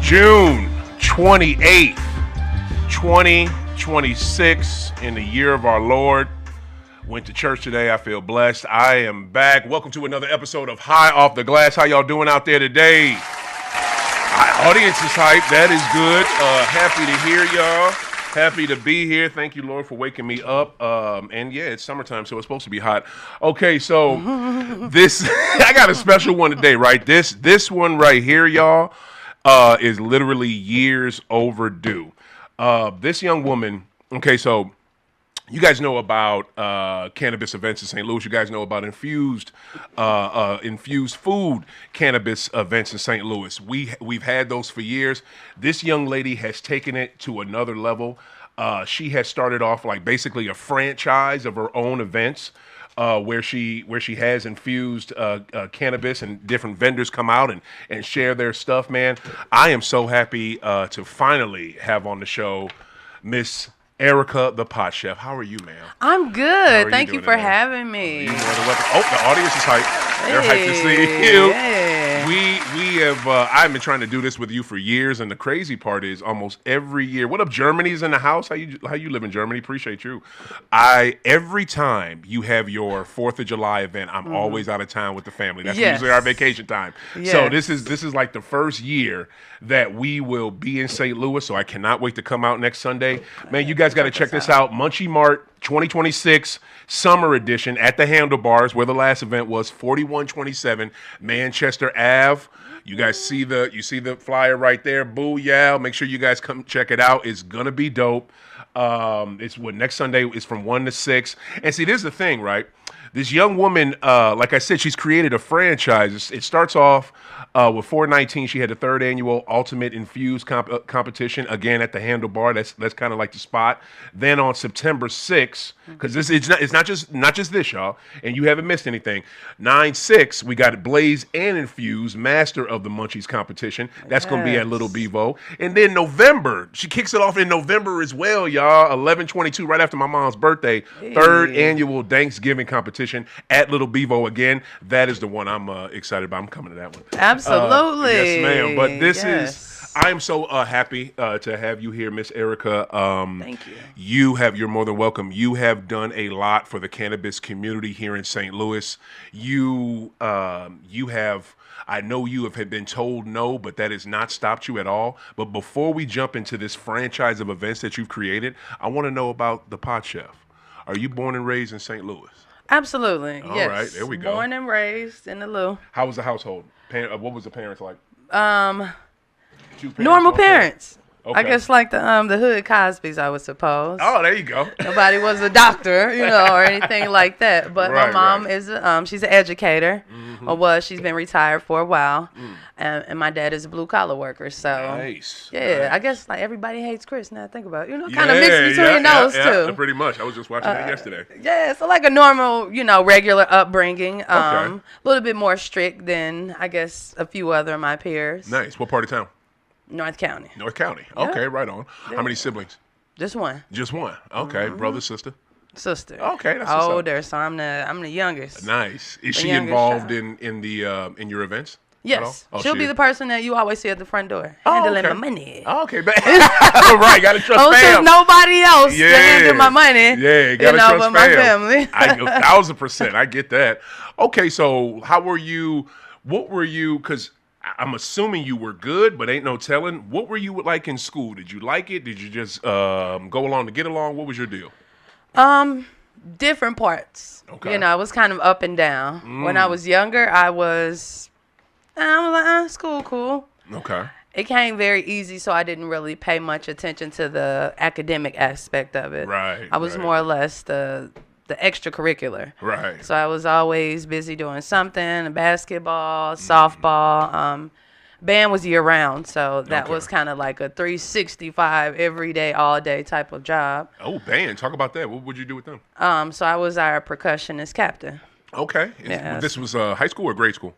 June 28th, 2026, in the year of our Lord. Went to church today. I feel blessed. I am back. Welcome to another episode of High Off the Glass. How y'all doing out there today? Audience is hyped. That is good. Happy to hear y'all. Happy to be here. Thank you, Lord, for waking me up. And yeah, it's summertime, so it's supposed to be hot. Okay, so this I got a special one today, right? This one right here, y'all, is literally years overdue. This young woman. Okay, so you guys know about cannabis events in St. Louis. You guys know about infused food cannabis events in St. Louis. We've had those for years. This young lady has taken it to another level. She has started off like basically a franchise of her own events. Where she has infused cannabis, and different vendors come out and share their stuff, man. I am so happy to finally have on the show Miss Arica, the pot chef. How are you, ma'am? I'm good. Thank you for having me. Oh, the audience is hyped. They're hyped to see you. Yeah. We have, I've been trying to do this with you for years, and the crazy part is almost every year. What up, Germany's in the house? How you live in Germany? Appreciate you. Every time you have your 4th of July event, I'm always out of town with the family. That's usually our vacation time. Yes. So this is like the first year that we will be in St. Louis, so I cannot wait to come out next Sunday. Man, you guys got to check this out. Munchie Mart 2026 Summer Edition at the Handlebars, where the last event was, 4127 Manchester Ave. You guys see the flyer right there. Booyah. Make sure you guys come check it out. It's going to be dope. It's next Sunday is from 1 to 6. And see, this is the thing, right? This young woman, like I said, she's created a franchise. It starts off with 419. She had the 3rd annual Ultimate Infused competition, again at the Handlebar. That's kind of like the spot. Then on September 6th, because it's not just this, y'all, and you haven't missed anything. 9/6, we got Blaze and Infused, Master of the Munchies competition. That's going to be at Little Bevo. And then November, she kicks it off in November as well, y'all. 11/22, right after my mom's birthday. 3rd annual Thanksgiving competition at Little Bevo again. That is the one I'm excited about. I'm coming to that one. Absolutely. Yes, ma'am. But this is, I am so happy to have you here, Miss Arica. Thank you. You're more than welcome. You have done a lot for the cannabis community here in St. Louis. You have, I know you have been told no, but that has not stopped you at all. But before we jump into this franchise of events that you've created, I want to know about the Pot Chef. Are you born and raised in St. Louis? Absolutely. All yes. right, there we go. Born and raised in the Lou. How was the household? What was the parents like? Normal parents. Okay. I guess like the hood Cosbys, I would suppose. Oh, there you go. Nobody was a doctor, or anything like that. But my mom is she's an educator, or she's been retired for a while, and my dad is a blue collar worker. So nice. Yeah, nice. I guess like everybody hates Chris. Now think about it, kind of mixed between those two. Pretty much. I was just watching it yesterday. Yeah, so like a normal, regular upbringing. A little bit more strict than I guess a few other of my peers. Nice. What part of town? North County. North County. Okay, right on. How many siblings? Just one. Just one. Okay, brother, sister. Sister. Okay, that's older, so I'm the youngest. Nice. Is she involved in your events? Yes. She'll be the person that you always see at the front door handling my money. Okay, right. Gotta trust fam. There's nobody else to handle my money. Yeah, gotta trust but fam. my family. 1,000%. I get that. Okay, so how were you? What were you? Because I'm assuming you were good, but ain't no telling. What were you like in school? Did you like it? Did you just go along to get along? What was your deal? Different parts. Okay. I was kind of up and down. When I was younger, I was like, school cool. Okay. It came very easy, so I didn't really pay much attention to the academic aspect of it. Right. I was more or less the extracurricular. Right. So I was always busy doing something, basketball, softball. Band was year round, so that was kind of like a 365 every day, all day type of job. Oh, band. Talk about that. What would you do with them? So I was our percussionist captain. Okay. This was high school or grade school?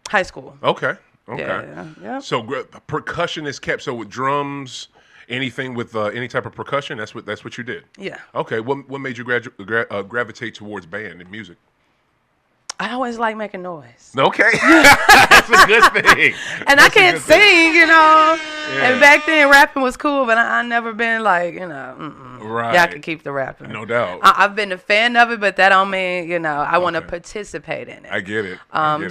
High school. Okay. Yeah. So percussionist kept, so with drums, anything with any type of percussion, that's what you did? Yeah. Okay. What made you gravitate towards band and music? I always like making noise. Okay. That's a good thing. And That's I can't sing, Yeah. And back then, rapping was cool, but I never been like, Right. Yeah, I can keep the rapping. No doubt. I've been a fan of it, but that don't mean, I want to participate in it. I get it.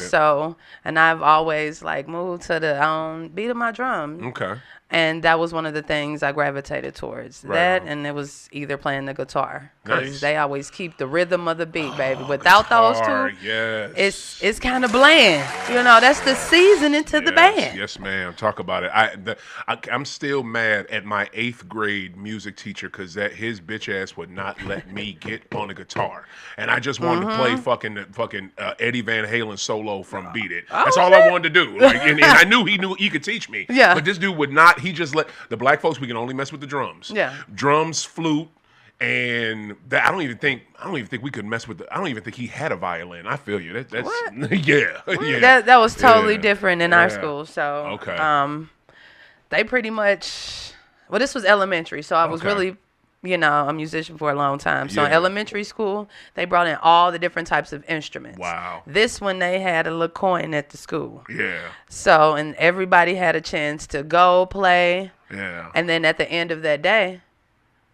So, and I've always like moved to the beat of my drum. Okay. And that was one of the things I gravitated towards. And it was either playing the guitar. Because they always keep the rhythm of the beat, baby. Without guitar, those two, yes. it's kind of bland. That's the seasoning to the band. Yes, ma'am. Talk about it. I'm still mad at my 8th grade music teacher because his bitch ass would not let me get on a guitar. And I just wanted to play fucking Eddie Van Halen solo from Beat It. That's all I wanted to do. Like, and I knew he could teach me. Yeah. But this dude would not. He just let the black folks. We can only mess with the drums. Yeah. Drums, flute, and that. I don't even think we could mess with. I don't even think he had a violin. I feel you. That's what? Yeah. That was totally different in our school. So okay. They pretty much. Well, this was elementary, so I was really. A musician for a long time. So in elementary school, they brought in all the different types of instruments. Wow. This one, they had a little coin at the school. Yeah. So, and everybody had a chance to go play. Yeah. And then at the end of that day,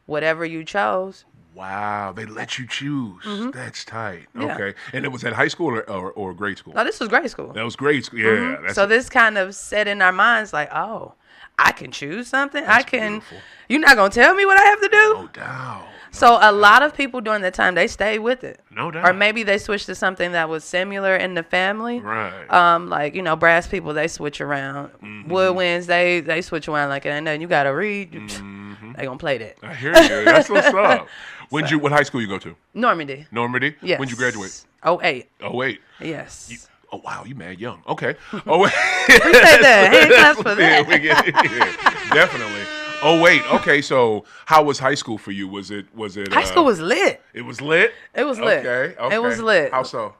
whatever you chose. Wow. They let you choose. Mm-hmm. That's tight. Yeah. Okay. And it was at high school or grade school? No, this was grade school. That was grade school. Yeah. Mm-hmm. So this kind of set in our minds like, oh, I can choose something. That's I can. Beautiful. You're not going to tell me what I have to do? No doubt. So a lot of people during that time, they stayed with it. No doubt. Or maybe they switched to something that was similar in the family. Right. Like, brass people, they switch around. Mm-hmm. Woodwinds, they switch around like it ain't nothing. You got to read. Mm-hmm. They going to play that. I hear you. That's what's up. What high school you go to? Normandy. Normandy? Yes. When'd you graduate? 08. Oh, 08. Yes. Oh, wow, you mad young. Okay. Oh, wait. Appreciate that. Hand claps for that. Definitely. Oh, wait. Okay, so how was high school for you? Was it? High school was lit. It was lit? It was lit. Okay. It was lit. How so?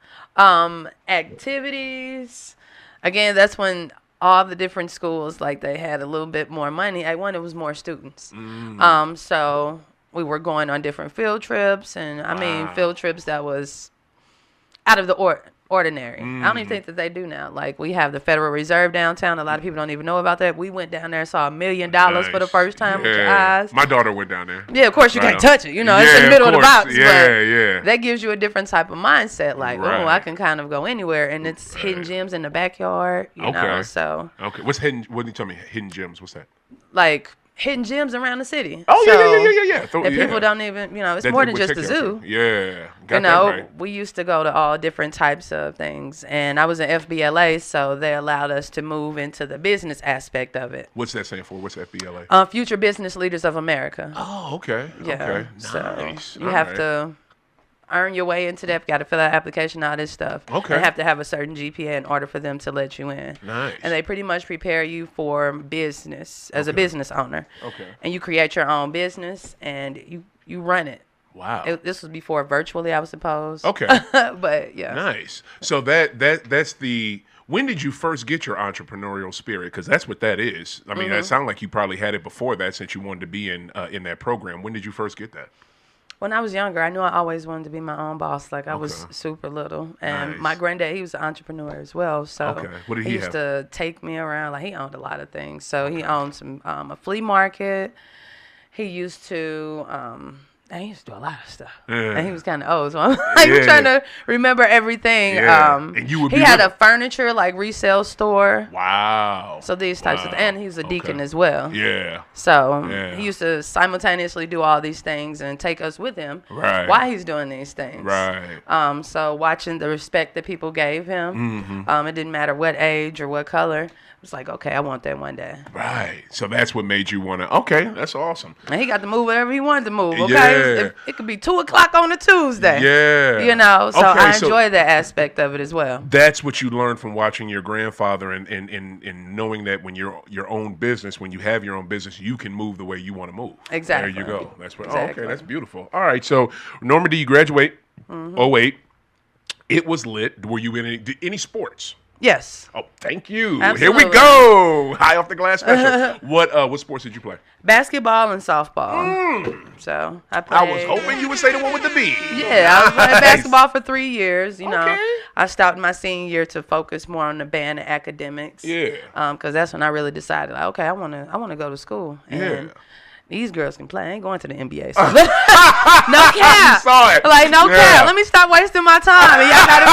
Activities. Again, that's when all the different schools, like, they had a little bit more money. At one, it was more students. So we were going on different field trips. And, field trips that was out of the ordinary. I don't even think that they do now. Like, we have the Federal Reserve downtown. A lot of people don't even know about that. We went down there and saw $1 million for the first time with your eyes. My daughter went down there. Yeah, of course you can't touch it. It's in the middle of the box. But that gives you a different type of mindset. Like, oh, I can kind of go anywhere, and it's hidden gems in the backyard. You know, so. Okay, what's hidden? What do you tell me? Hidden gems? What's that? Like hidden gems around the city. Oh, yeah. That people don't even, it's more than just the zoo. Yeah. Got that right. We used to go to all different types of things. And I was in FBLA, so they allowed us to move into the business aspect of it. What's that stand for? What's FBLA? Future Business Leaders of America. Oh, okay. Yeah. Okay. So Nice. you have to earn your way into that. Got to fill out an application, all this stuff. Okay. And have to have a certain GPA in order for them to let you in. Nice. And they pretty much prepare you for business as a business owner. Okay. And you create your own business and you run it. Wow. This was before virtually, I was supposed. Okay. But yeah. Nice. So that's the. When did you first get your entrepreneurial spirit? Because that's what that is. I mean, it sounded like you probably had it before that, since you wanted to be in that program. When did you first get that? When I was younger, I knew I always wanted to be my own boss. Like, I was super little. And my granddad, he was an entrepreneur as well. So what did he used to take me around. Like, he owned a lot of things. So he owned some a flea market. He used to he used to do a lot of stuff. Yeah. And he was kind of old. So I'm like trying to remember everything. Yeah. And you would he had a furniture, like, resale store. Wow. So these types of, and he's a deacon as well. Yeah. So he used to simultaneously do all these things and take us with him while he's doing these things. Right. So watching the respect that people gave him, it didn't matter what age or what color. It was like, okay, I want that one day. Right. So that's what made you want to. Okay, that's awesome. And he got to move wherever he wanted to move. Okay, it could be 2:00 on a Tuesday. Yeah. So I enjoy that aspect of it as well. That's what you learned from watching your grandfather and knowing that when you're your own business, when you have your own business, you can move the way you want to move. Exactly. There you go. That's what. Exactly. Oh, okay, that's beautiful. All right. So Normandy, you graduate. Oh wait, it was lit. Were you in any sports? Yes. Oh, thank you. Absolutely. Here we go. High off the glass special. What sports did you play? Basketball and softball. So I played. I was hoping you would say the one with the B. Yeah, I was playing basketball for 3 years. I stopped my senior year to focus more on the band and academics. Yeah. Because that's when I really decided, like, okay, I wanna go to school. And these girls can play. I ain't going to the NBA. So. No cap. Saw it. Like, no cap. Let me stop wasting my time. And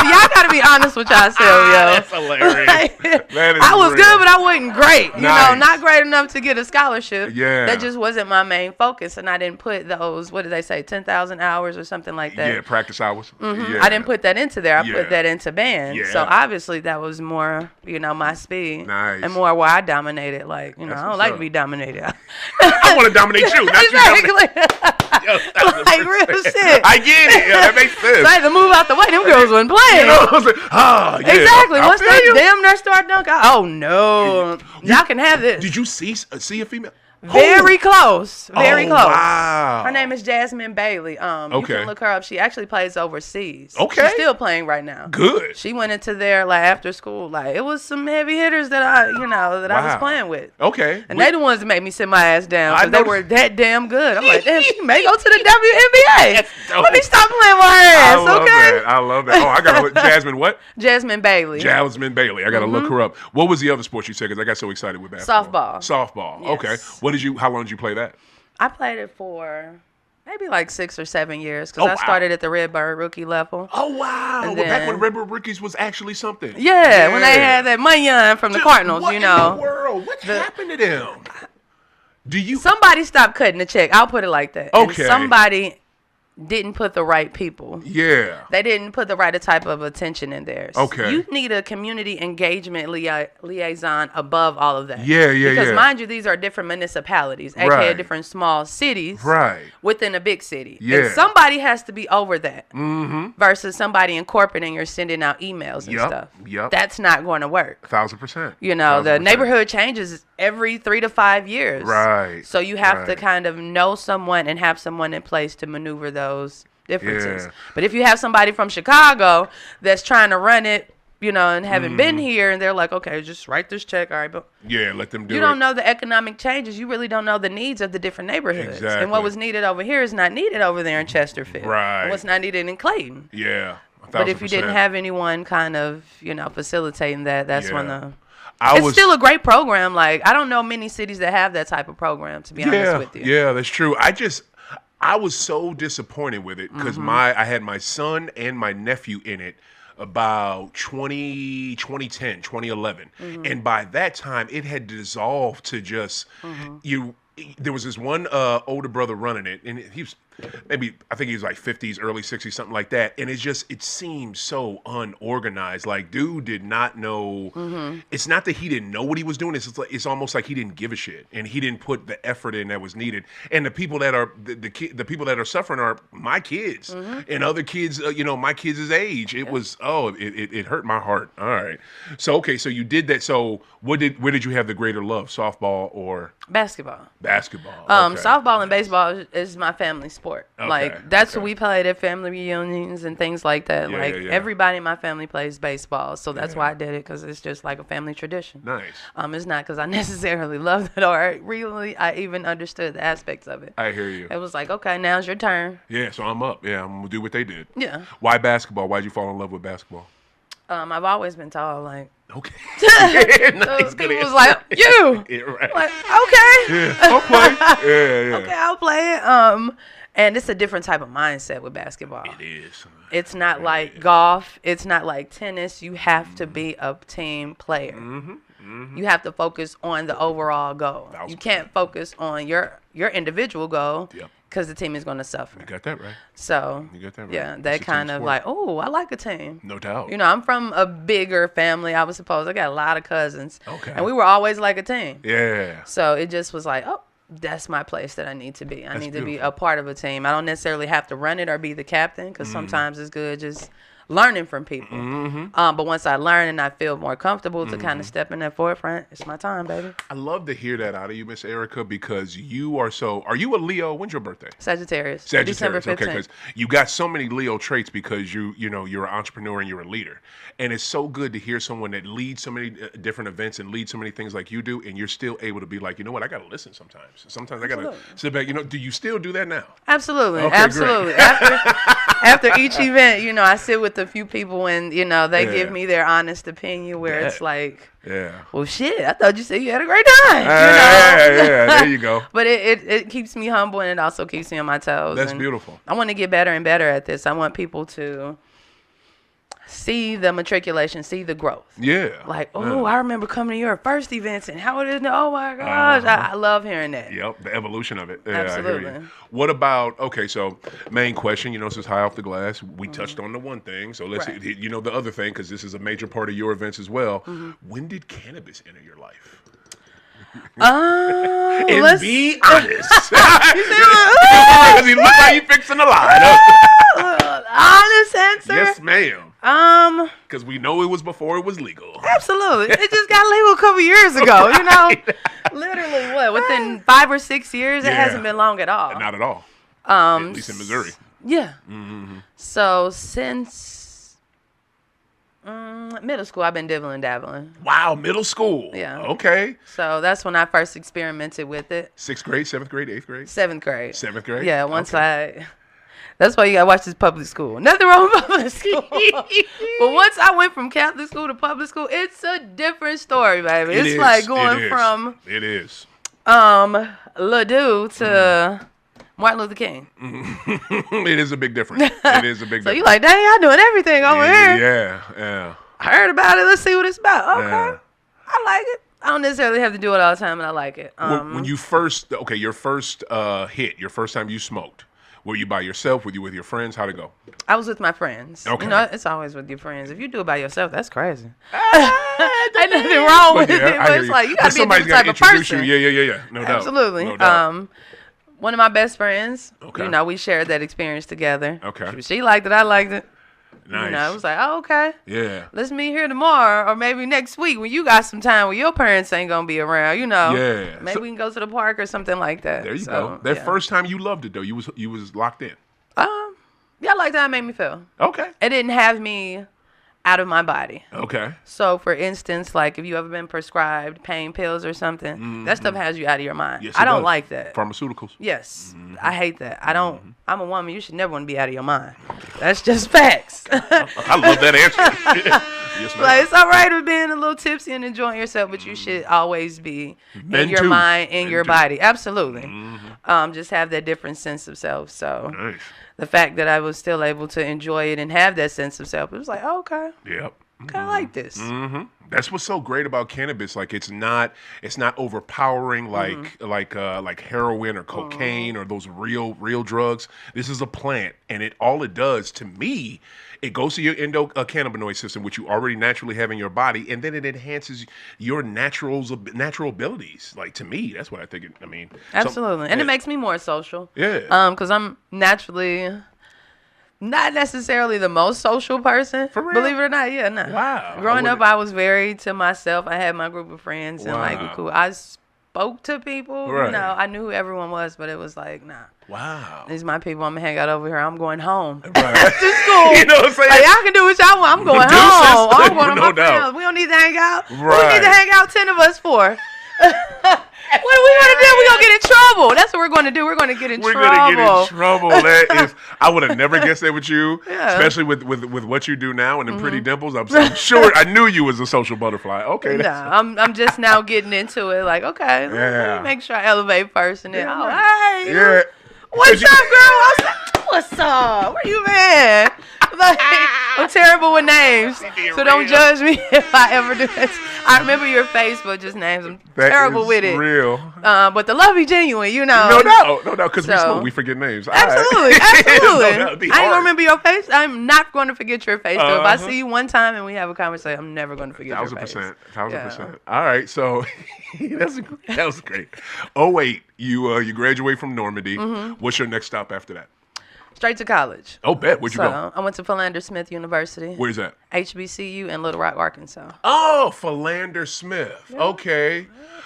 y'all gotta be honest with yourself, yo. That's hilarious. Like, that is I was real. good, but I wasn't great. You Nice. know, not great enough to get a scholarship. Yeah. That just wasn't my main focus. And I didn't put those, what did they say, 10,000 hours or something like that. Yeah, practice hours. Mm-hmm. Yeah. I didn't put that into there. I put that into band. Yeah. So obviously that was more, my speed. Nice. And more where I dominated. Like, That's I don't what's like up. to be dominated. I want to dominate you, not you. Exactly. Like real shit. I get it. Yeah, that makes sense. So I had to move out the way. Them girls wasn't playing. I was like, yeah. Exactly. Once feel that you. damn near start dunk, oh no, y'all can have this. Did you see a female? Very close. Very close. Wow. Her name is Jasmine Bailey. You can look her up. She actually plays overseas. Okay. She's still playing right now. Good. She went into there like after school. Like it was some heavy hitters that I was playing with. Okay. And they the ones that made me sit my ass down I because they noticed- were that damn good. I'm like, damn, she may go to the WNBA. That's dope. Let me stop playing with her ass, okay? I love that. Oh, I got to look. Jasmine what? Jasmine Bailey. Jasmine Bailey. I got to look her up. What was the other sport you said? Because I got so excited with basketball. Softball. Yes. Okay. How long did you play that? I played it for maybe like 6 or 7 years because I started at the Redbird rookie level. Oh, wow. And Back when then- Redbird Rookies was actually something. Yeah, when they had that Munyon from the Cardinals, What in the world? What happened to them? Do you? Somebody stopped cutting the check. I'll put it like that. Okay. And somebody didn't put the right people. Yeah. They didn't put the right type of attention in there. Okay. You need a community engagement liaison above all of that. Yeah. Because mind you, these are different municipalities, aka Right. different small cities Right. within a big city. Yeah. And somebody has to be over that Mm-hmm. versus somebody in corporate and you're sending out emails and stuff. Yep. That's not going to work. 1,000%. The 1,000%. neighborhood changes every 3 to 5 years. Right. So you have to Right. kind of know someone and have someone in place to maneuver those differences. Yeah. But if you have somebody from Chicago that's trying to run it, and haven't been here, and they're like, okay, just write this check, all right, but Yeah, let them do it. you don't know the economic changes. You really don't know the needs of the different neighborhoods. Exactly. And what was needed over here is not needed over there in Chesterfield. Right. And what's not needed in Clayton. Yeah. 1,000%. But if you didn't have anyone kind of, facilitating that, that's when Yeah. it's still a great program. Like, I don't know many cities that have that type of program, to be honest with you. Yeah, that's true. I was so disappointed with it because I had my son and my nephew in it about 2010, 2011. And by that time, it had dissolved to just, there was this one older brother running it, and he was I think he was like 50s, early 60s, something like that. And it seemed so unorganized. Like, dude did not know. It's not that he didn't know what he was doing. It's almost like he didn't give a shit, and he didn't put the effort in that was needed. And the people that are the people that are suffering are my kids and other kids. My kids' age. It was it hurt my heart. All right. So so you did that. So where did you have the greater love, softball or basketball? Basketball. Okay. Softball and baseball is my family sport. Okay, Like, that's what we played at family reunions and things like that. Yeah, like, yeah. everybody in my family plays baseball. So that's why I did it, because it's just like a family tradition. Nice. It's not because I necessarily loved it or really I even understood the aspects of it. I hear you. It was like, okay, now's your turn. Yeah, so I'm up. Yeah, I'm going to do what they did. Yeah. Why basketball? Why'd you fall in love with basketball? I've always been tall, like. Okay. Nice, people was like, you. Yeah, right. Like, okay. Yeah, I'll play. Yeah. Okay, I'll play it. And it's a different type of mindset with basketball. It is. It's not like golf. It's not like tennis. You have to be a team player. You have to focus on the overall goal. You can't focus on your individual goal because the team is going to suffer. You got that right. So, You got that right. yeah, they It's a kind team of sport. like, oh, I like a team. No doubt. I'm from a bigger family, I suppose. I got a lot of cousins. Okay. And we were always like a team. Yeah. So it just was like, oh, that's my place that I need to be. I need to be beautiful. a part of a team. I don't necessarily have to run it or be the captain, because sometimes it's good just learning from people. But once I learn and I feel more comfortable to kind of step in that forefront, it's my time, baby. I love to hear that out of you, Miss Arica, because you are are you a Leo? When's your birthday? Sagittarius. Sagittarius, December 15th. okay, because you got so many Leo traits because you're an entrepreneur and you're a leader, and it's so good to hear someone that leads so many different events and leads so many things like you do, and you're still able to be like, you know what, I got to listen sometimes. Sometimes I got to sit back. Do you still do that now? Absolutely, Okay, absolutely. great. After each event, you know, I sit with a few people and, you know, they give me their honest opinion where it's like, well, shit, I thought you said you had a great time. There you go. But it keeps me humble, and it also keeps me on my toes. That's beautiful. I want to get better and better at this. I want people to see the matriculation, see the growth. Yeah. Like, I remember coming to your first events and how it is now. Oh, my gosh. I love hearing that. Yep, the evolution of it. Yeah, Absolutely. I hear you. What about, okay, so main question, you know, this is high off the glass. We touched on the one thing, so let's, you know, the other thing, because this is a major part of your events as well. When did cannabis enter your life? And be honest. Because he looks like he fixing the line. Honest answer? Yes, ma'am. Because we know it was before it was legal. Absolutely. It just got legal a couple years ago, you know? Literally, what, within 5 or 6 years? It hasn't been long at all. Not at all. At least in Missouri. Yeah. So since middle school, I've been dibbling dabbling. Wow, middle school. Yeah. Okay. So that's when I first experimented with it. 6th grade, 7th grade, 8th grade? 7th grade. 7th grade? Yeah, once that's why you gotta watch this public school. Nothing wrong with public school. But once I went from Catholic school to public school, it's a different story, baby. It's like going from Ledoux to Martin Luther King. It is a big difference. It is a big difference. So you like, dang, y'all doing everything over here. Yeah. I heard about it. Let's see what it's about. Okay. I like it. I don't necessarily have to do it all the time, and I like it. When you first, your first hit, your first time you smoked, were you by yourself? Were you with your friends? How'd it go? I was with my friends. Okay. You know, it's always with your friends. If you do it by yourself, that's crazy. Ain't nothing wrong with it. But it's like, you got to be a different type of person. Yeah. No doubt. Absolutely. No doubt. One of my best friends, you know, we shared that experience together. Okay. She liked it. I liked it. Nice. You know, it was like, oh, okay. Yeah. Let's meet here tomorrow or maybe next week when you got some time when your parents ain't going to be around, you know. Yeah. Maybe we can go to the park or something like that. There you go. That first time you loved it, though, you was locked in. Yeah, I liked how it made me feel. Okay. It didn't have me out of my body. Okay. So, for instance, like if you ever been prescribed pain pills or something, that stuff has you out of your mind. Yes, I don't like that. Pharmaceuticals. Yes. I hate that. I don't. I'm a woman. You should never want to be out of your mind. That's just facts. I love that answer. Yes, ma'am. Like, it's all right with being a little tipsy and enjoying yourself, but you should always be in your mind, in your body. Absolutely. Just have that different sense of self. So Nice. The fact that I was still able to enjoy it and have that sense of self, it was like, oh, okay. Yep. Kind of like this. That's what's so great about cannabis. Like it's not overpowering like heroin or cocaine or those real drugs. This is a plant, and all it does to me, it goes to your endocannabinoid system, which you already naturally have in your body, and then it enhances your natural abilities. Like to me, that's what I think. Absolutely, and it makes me more social. Yeah. Because I'm naturally not necessarily the most social person. For real? Believe it or not, yeah, no. Wow. Growing up, I was very to myself. I had my group of friends, and Wow. cool. I spoke to people. Right. You know, I knew who everyone was, but it was like, nah. Wow. These my people. I'm gonna hang out over here. I'm going home. Right. After school. You know what I'm saying? Like, y'all can do what y'all want. I'm going Deuces. home. I'm going to No my doubt. friends. We don't need to hang out. What Right. we need to hang out 10 of us for? What are we going to do? We're going to get in trouble. That's what we're going to do. We're going to get in trouble. We're gonna get in trouble. That is, I would have never guessed that with you, Yeah. especially with what you do now and the pretty dimples. I'm sure I knew you was a social butterfly. Okay. No, I'm just now getting into it. Like, okay, let me make sure I elevate first, and then, oh, hey, Yeah. what's up, girl? I was like, what's up? Where you been? Like, I'm terrible with names, so don't judge me if I ever do this. I remember your face, but just names. I'm terrible with it. Real. But the love is genuine, you know. No doubt. Because we smoke, we forget names. Absolutely. No, that'd be I ain't hard. gonna remember your face. I'm not going to forget your face. So if I see you one time and we have a conversation, I'm never going to forget your face. 1,000%. All right, so that was great. Oh wait, you graduate from Normandy. What's your next stop after that? Straight to college. Oh, bet. Where'd you go? I went to Philander Smith University. Where's that? HBCU in Little Rock, Arkansas. Oh, Philander Smith. Yeah. Okay.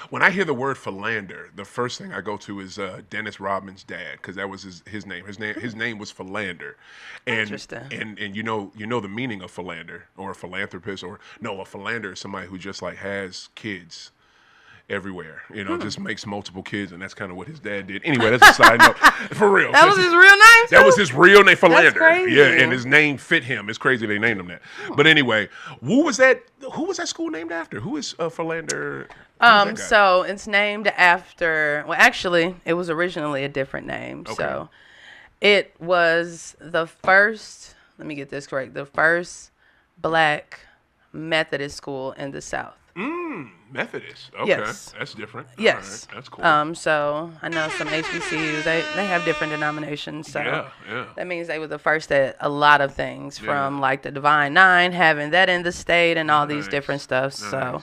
When I hear the word Philander, the first thing I go to is Dennis Rodman's dad, because that was his name. His name was Philander. And, Interesting. And you know the meaning of Philander, or a philanthropist, or no, a Philander is somebody who just like has kids. everywhere. Just makes multiple kids, and that's kind of what his dad did. Anyway, that's a side note. For real. That was his real name? That was his real name, Philander. That's crazy. Yeah, and his name fit him. It's crazy they named him that. But anyway, who was that school named after? Who is Philander? So it's named after, well, actually, it was originally a different name. Okay. So it was the first, let me get this correct, the first Black Methodist school in the South. Methodist. Okay. Yes. That's different. Yes. All right. That's cool. So I know some HBCUs, they have different denominations. So yeah. That means they were the first at a lot of things, from like the Divine Nine, having that in the state and all these different stuff. Nice. So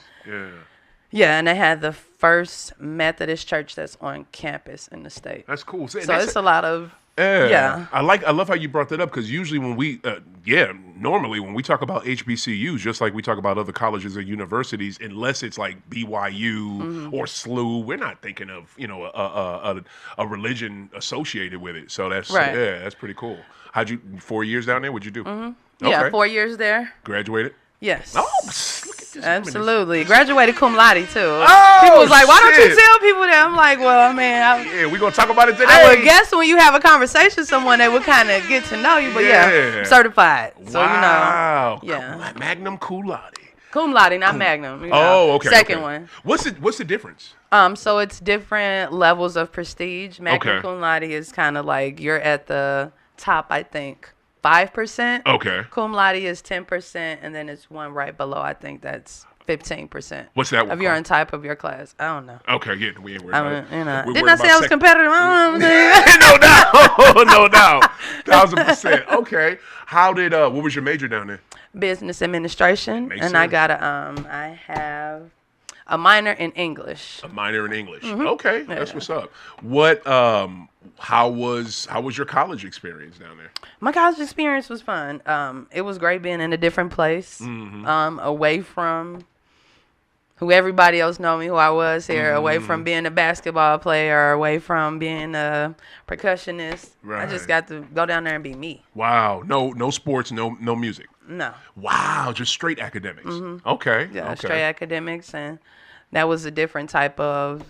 yeah, and they had the first Methodist church that's on campus in the state. That's cool. So it's a lot of Yeah. I love how you brought that up, because usually when we, normally when we talk about HBCUs, just like we talk about other colleges and universities, unless it's like BYU or SLU, we're not thinking of, a religion associated with it. So that's, that's pretty cool. 4 years down there? What'd you do? Okay. Yeah, 4 years there. Graduated? Yes. Oh, look at this. Absolutely. Graduated cum laude, too. Oh, people was like, why don't you tell people that? I'm like, well, man. We're going to talk about it today. I would guess when you have a conversation with someone, they would kind of get to know you. But I'm certified. So, wow. Yeah. Magnum cum laude. Cum laude, not magnum. Okay. Second one. What's the difference? So it's different levels of prestige. Magnum cum laude is kind of like you're at the top, I think, 5%. Okay. Cum laude is 10%, and then it's one right below. I think that's 15%. What's that one of your own type of your class? I don't know. Okay, yeah, we ain't worried about it. Didn't I say I was competitive? I No doubt. No doubt. 1,000%. Okay. How did what was your major down there? Business administration. Makes and sense. I got I have a minor in English. A minor in English. Okay, that's what's up. What how was your college experience down there? My college experience was fun. It was great being in a different place, away from who everybody else know me, who I was here, away from being a basketball player, away from being a percussionist. Right. I just got to go down there and be me. Wow. No sports, no music. No. Wow, just straight academics. Okay. Yeah, straight academics, and that was a different type of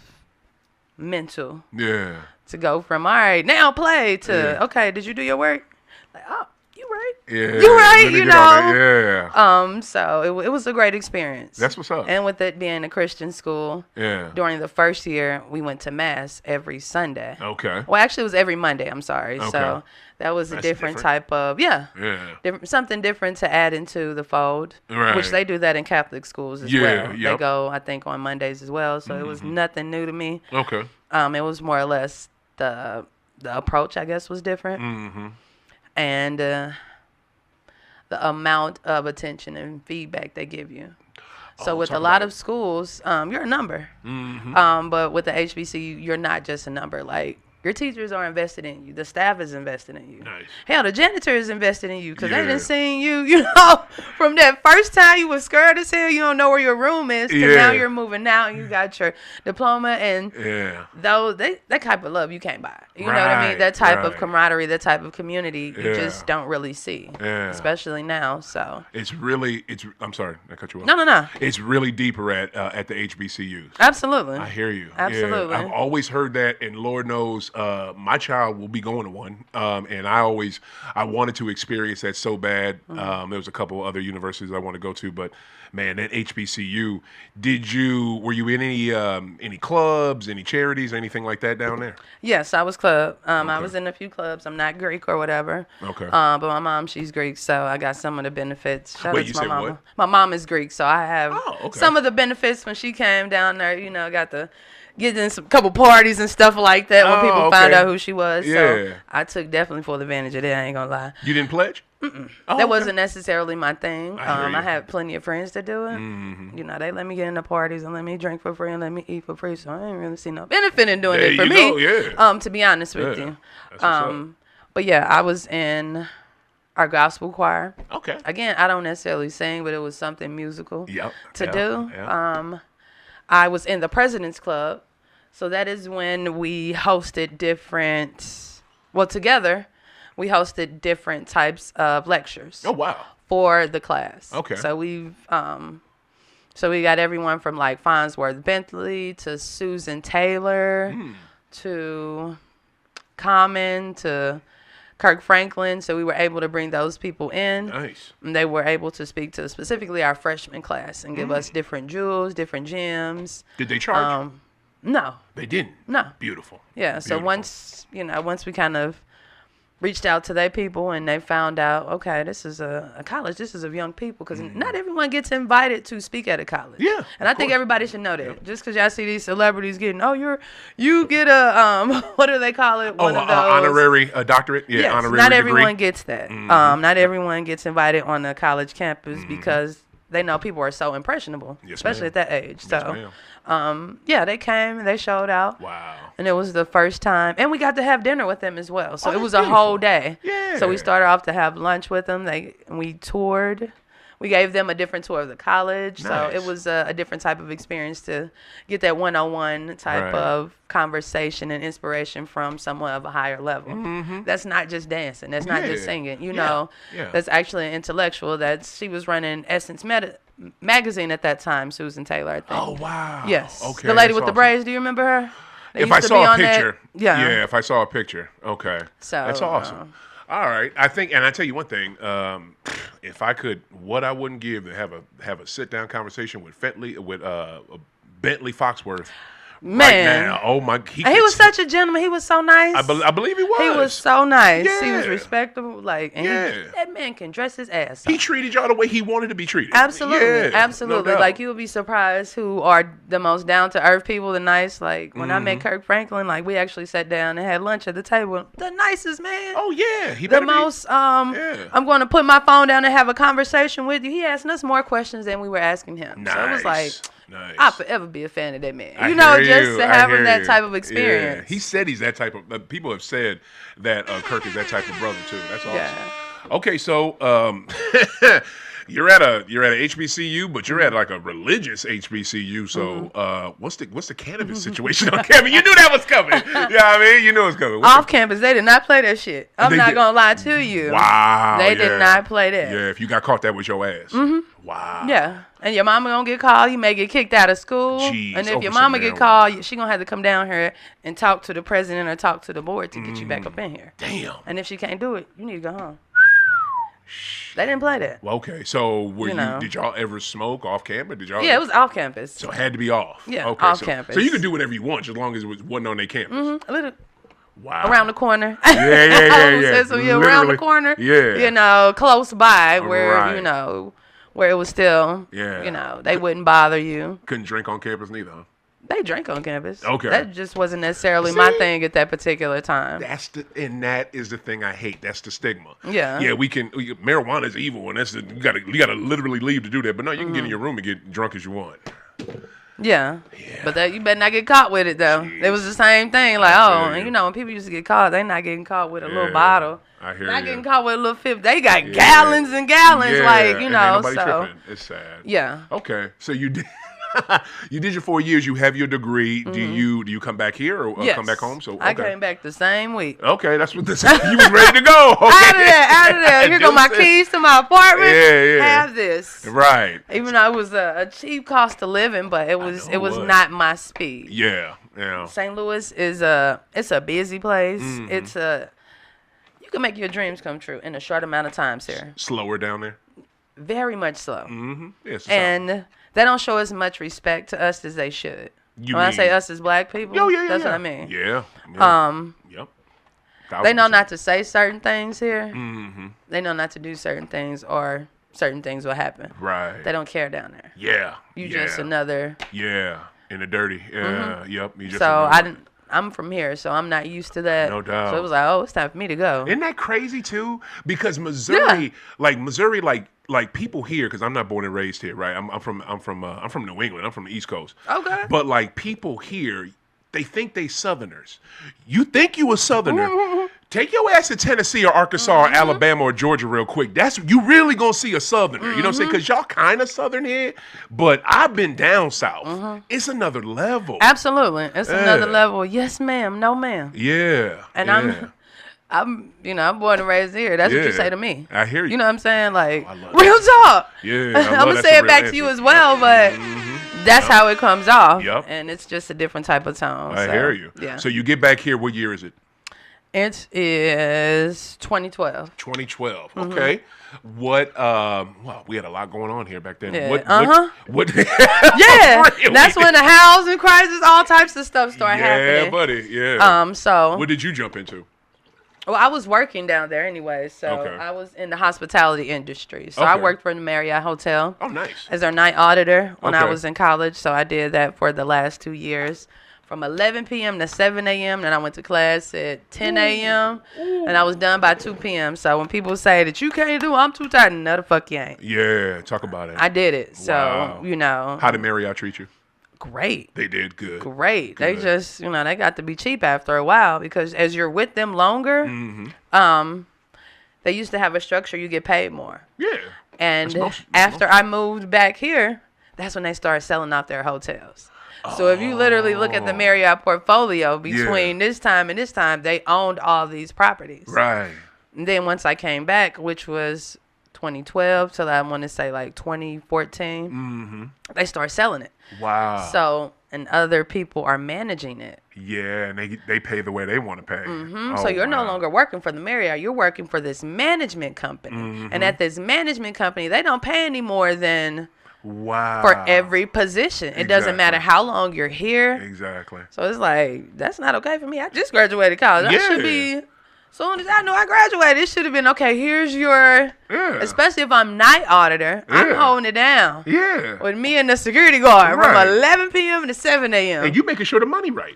mental. Yeah. To go from, all right, now play, to, okay, did you do your work? Like, oh, you right. Yeah. You right, Yeah. So it was a great experience. That's what's up. And with it being a Christian school, during the first year, we went to Mass every Sunday. Okay. Well, actually, it was every Monday, I'm sorry. Okay. So that was a different type of, something different to add into the fold, which they do that in Catholic schools as well. They go, I think, on Mondays as well. So it was nothing new to me. Okay. It was more or less the approach, I guess, was different. And the amount of attention and feedback they give you. So with a lot of schools, you're a number. But with the HBCU, you're not just a number. Like, your teachers are invested in you. The staff is invested in you. Nice. Hell, the janitor is invested in you, because they done seen you, from that first time you was scared as hell, you don't know where your room is, to now you're moving out, you got your diploma, and though that type of love you can't buy. You know what I mean? That type of camaraderie, that type of community, you just don't really see, especially now. So it's I'm sorry, I cut you off. No. It's really deeper at the HBCUs. Absolutely. I hear you. Absolutely. Yeah, I've always heard that, and Lord knows my child will be going to one, and I wanted to experience that so bad. There was a couple other universities I want to go to, but man, that HBCU. Were you in any clubs, any charities, anything like that down there? Yes, I was club. I was in a few clubs. I'm not Greek or whatever. Okay. But my mom, she's Greek, so I got some of the benefits. Shout out to my mama. What? My mom is Greek, so I have some of the benefits when she came down there. Got to get in some couple parties and stuff like that when people found out who she was. Yeah. So I took definitely full advantage of that. I ain't gonna lie. You didn't pledge? That wasn't necessarily my thing. I had plenty of friends to do it. They let me get into parties and let me drink for free and let me eat for free. So I didn't really see no benefit in doing it for me. To be honest with you. But yeah, I was in our gospel choir. Okay. Again, I don't necessarily sing, but it was something musical to do. Yep. I was in the President's Club. So that is when we hosted together, we hosted different types of lectures. Oh, wow. For the class. Okay. So we've So we got everyone from like Farnsworth Bentley to Susan Taylor to Common to Kirk Franklin. So we were able to bring those people in. Nice. And they were able to speak to specifically our freshman class and give us different jewels, different gems. Did they charge? No. They didn't? No. Beautiful. Yeah. So Beautiful. once we kind of reached out to their people and they found out, okay, this is a college. This is of young people because not everyone gets invited to speak at a college. Yeah. And I think everybody should know that. Yep. Just because y'all see these celebrities getting, you get a, what do they call it? One of those. Honorary doctorate? Yeah, yes, honorary not degree. everyone gets that. Not everyone gets invited on the college campus because they know people are so impressionable, especially at that age. So, they came and they showed out. Wow. And it was the first time. And we got to have dinner with them as well. So it was a whole day. Yeah. So we started off to have lunch with them. We toured. We gave them a different tour of the college. Nice. So it was a different type of experience to get that one-on-one type of conversation and inspiration from someone of a higher level. That's not just dancing. That's not just singing. You know, that's actually an intellectual. She was running Essence magazine at that time, Susan Taylor, I think. Oh, wow. Yes. Okay. The lady with the braids, do you remember her? If I saw a picture. Yeah, if I saw a picture. Okay. So that's awesome. All right. I think, and I tell you one thing, if I could, what I wouldn't give to have a sit-down conversation with Bentley Foxworth. Man. Right now. Oh my! He was such a gentleman. He was so nice. I believe he was. He was so nice. Yeah. He was respectable. That man can dress his ass off. He treated y'all the way he wanted to be treated. Absolutely, absolutely. No doubt. You would be surprised who are the most down to earth people. The nice. When I met Kirk Franklin, we actually sat down and had lunch at the table. The nicest man. Oh yeah, the most. I'm going to put my phone down and have a conversation with you. He asking us more questions than we were asking him. Nice. So it was like. Nice. I'll forever be a fan of that man. Just having that type of experience. Yeah. He said he's that type of. People have said that Kirk is that type of brother too. That's awesome. Yeah. Okay, so you're at a HBCU, but you're at like a religious HBCU. So what's the cannabis situation on campus? You knew that was coming. You knew it was coming. Off campus, they did not play that shit. I'm not gonna lie to you. Wow. They did not play that. Yeah, if you got caught, that was your ass. Wow. Yeah. And your mama gonna get called. You may get kicked out of school. Jeez, and if your mama get called, she gonna have to come down here and talk to the president or talk to the board to get you back up in here. Damn. And if she can't do it, you need to go home. They didn't play that. Well, okay, so did y'all ever smoke off campus? Yeah, it was off campus. So it had to be off. Yeah, okay, off campus. So you could do whatever you want as long as it wasn't on their campus. A little. Wow. Around the corner. Yeah. So around the corner. Yeah. Close by where, right. Where it was still, they wouldn't bother you. Couldn't drink on campus neither, huh? They drank on campus. Okay. That just wasn't necessarily my thing at that particular time. That is the thing I hate. That's the stigma. Yeah. Yeah, marijuana is evil, and you gotta literally leave to do that. But no, you can get in your room and get drunk as you want. Yeah. But you better not get caught with it, though. Jeez. It was the same thing. When people used to get caught, they're not getting caught with a little bottle. I hear not getting caught with a little fifth. They got gallons and gallons, and nobody tripping. It's sad. Yeah. Okay, so you did. You did your 4 years. You have your degree. Do you come back here or come back home? So I came back the same week. Okay, that's what this. You was ready to go. Okay. Out of there. Here go my keys to my apartment. Yeah. Have this. Right. Even though it was a cheap cost of living, but it was not my speed. Yeah. St. Louis is it's a busy place. It's you can make your dreams come true in a short amount of time, sir. Slower down there. Very much slow. Yes. And they don't show as much respect to us as they should. I say us as black people, that's what I mean. Yeah. Yep. They know not to say certain things here. They know not to do certain things, or certain things will happen. Right. They don't care down there. Yeah. You just another. Yeah. In the dirty. Yeah. Yep. I'm from here, so I'm not used to that. No doubt. So it was like, it's time for me to go. Isn't that crazy too? Because Missouri, like people here, because I'm not born and raised here, right? I'm from New England. I'm from the East Coast. Okay. But like people here, they think they Southerners. You think you a Southerner? Take your ass to Tennessee or Arkansas or Alabama or Georgia real quick. You really gonna see a Southerner. You know what I'm saying? Because y'all kind of Southern here, but I've been down south. It's another level. Absolutely, it's another level. Yes, ma'am. No, ma'am. Yeah. And I'm born and raised here. That's what you say to me. I hear you. You know what I'm saying? Like, real talk. Yeah. I'm going to say it back to you as well, but that's how it comes off. Yep. And it's just a different type of tone. I hear you. Yeah. So you get back here, what year is it? It is 2012. 2012. Okay. What? Well, we had a lot going on here back then. Yeah. What? Yeah. Really? That's when the housing crisis, all types of stuff started happening. Yeah, buddy. Yeah. So. What did you jump into? Well, I was working down there anyway, so I was in the hospitality industry. So I worked for the Marriott Hotel. Oh, nice. As their night auditor when I was in college. So I did that for the last 2 years. From 11 p.m. to 7 a.m. Then I went to class at 10 a.m. And I was done by 2 p.m. So when people say that you can't do, I'm too tired. No, the fuck you ain't. Yeah, talk about it. I did it. So, wow. How did Marriott treat you? Great. They did good. Great. Good. They just, they got to be cheap after a while because as you're with them longer, they used to have a structure you get paid more. Yeah. And after I moved back here, that's when they started selling off their hotels. So if you literally look at the Marriott portfolio between this time and this time, they owned all these properties. Right. And then once I came back, which was 2012 till I want to say like 2014, they started selling it. Wow. So, and other people are managing it. Yeah, and they pay the way they want to pay. So you're no longer working for the Marriott. You're working for this management company. And at this management company, they don't pay any more than... Wow. For every position. It doesn't matter how long you're here. Exactly. So it's like, that's not okay for me. I just graduated college. I should be, as soon as I know I graduated, it should have been, okay, here's your, especially if I'm night auditor, I'm holding it down. Yeah. With me and the security guard from 11 p.m. to 7 a.m. And you making sure the money right.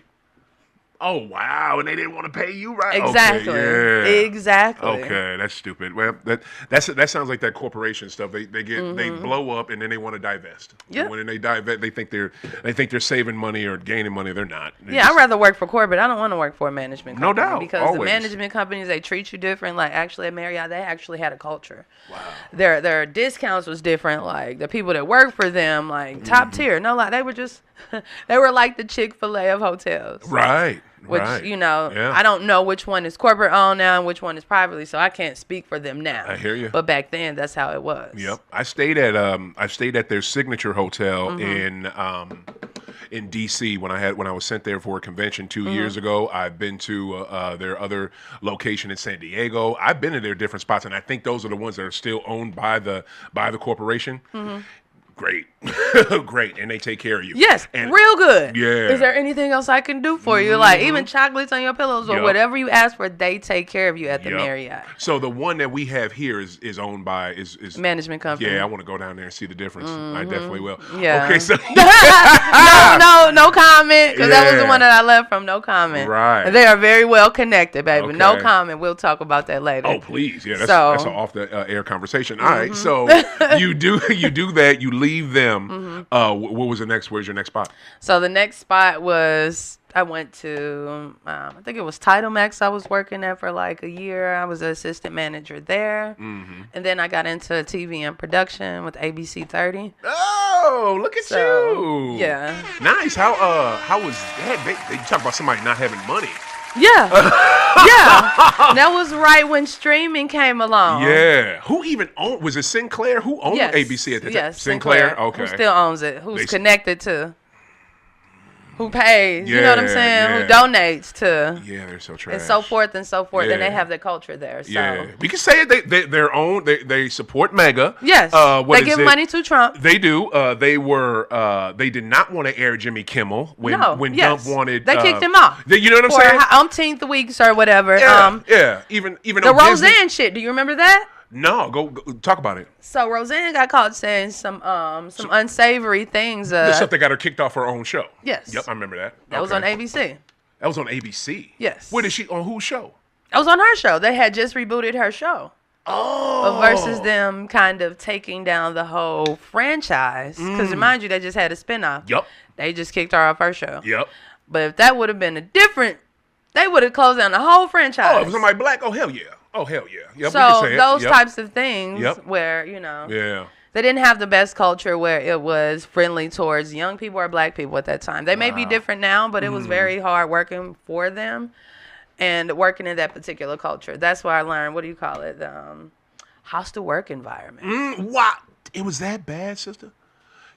Oh, wow. And they didn't want to pay you, right? Exactly. Okay, Exactly. Okay, that's stupid. Well, that sounds like that corporation stuff. They blow up and then they want to divest. Yeah. And when they divest, they think they're saving money or gaining money. They're not. I'd rather work for corporate. I don't want to work for a management company. No doubt. Because the management companies, they treat you different. Like actually at Marriott, they actually had a culture. Wow. Their discounts was different. Like the people that work for them, like top tier. No lie, they were just they were like the Chick-fil-A of hotels. Right. Which, I don't know which one is corporate owned now and which one is privately, so I can't speak for them now. I hear you. But back then, that's how it was. Yep. I stayed at their signature hotel in DC when I was sent there for a convention 2 years ago. I've been to their other location in San Diego. I've been to their different spots, and I think those are the ones that are still owned by the corporation. Great. Great. And they take care of you. Yes. And real good. Yeah. Is there anything else I can do for you? Like even chocolates on your pillows or whatever you ask for, they take care of you at the Marriott. So the one that we have here is owned by is management company. Yeah, I want to go down there and see the difference. I definitely will. Yeah. Okay, so no comment. Because that was the one that I left from. No comment. Right. They are very well connected, baby. Okay. No comment. We'll talk about that later. Oh, please. Yeah, that's an off the air conversation. All right. So you do that. You leave them. What was the next? Where's your next spot? So the next spot was I went to I think it was Title Max. I was working there for like a year. I was an assistant manager there, and then I got into TV and production with ABC 30. Oh, look at you! Yeah, nice. How was that? They talk about somebody not having money. Yeah. Yeah. That was right when streaming came along. Yeah. Who even owned? Was it Sinclair? Who owned ABC at the time? Yes, Sinclair. Okay. Who still owns it? Who's connected to? Who pays? You know what I'm saying? Who donates to? Yeah, they're so trash. And so forth and so forth. And they have their culture there. So. Yeah. We can say it. Their own. They support MAGA. Yes. They give money to Trump. They do. They did not want to air Jimmy Kimmel when Dump wanted. They kicked him off. You know what I'm saying? For umpteenth weeks or whatever. Yeah. Even the Roseanne shit. Do you remember that? No, go talk about it. So Roseanne got caught saying some unsavory things. The stuff that got her kicked off her own show. Yes. Yep, I remember that. That was on ABC. That was on ABC? Yes. Where did she, on whose show? That was on her show. They had just rebooted her show. Oh. Versus them kind of taking down the whole franchise. Because remind you, they just had a spinoff. Yep. They just kicked her off her show. Yep. But if that would have been they would have closed down the whole franchise. Oh, if somebody black? Oh, hell yeah. Oh, hell yeah. Yep, so we can say those types of things where, Yeah. They didn't have the best culture where it was friendly towards young people or black people at that time. They may be different now, but it was very hard working for them. and working in that particular culture. That's where I learned, what do you call it? Hostile work environment. What? It was that bad, sister?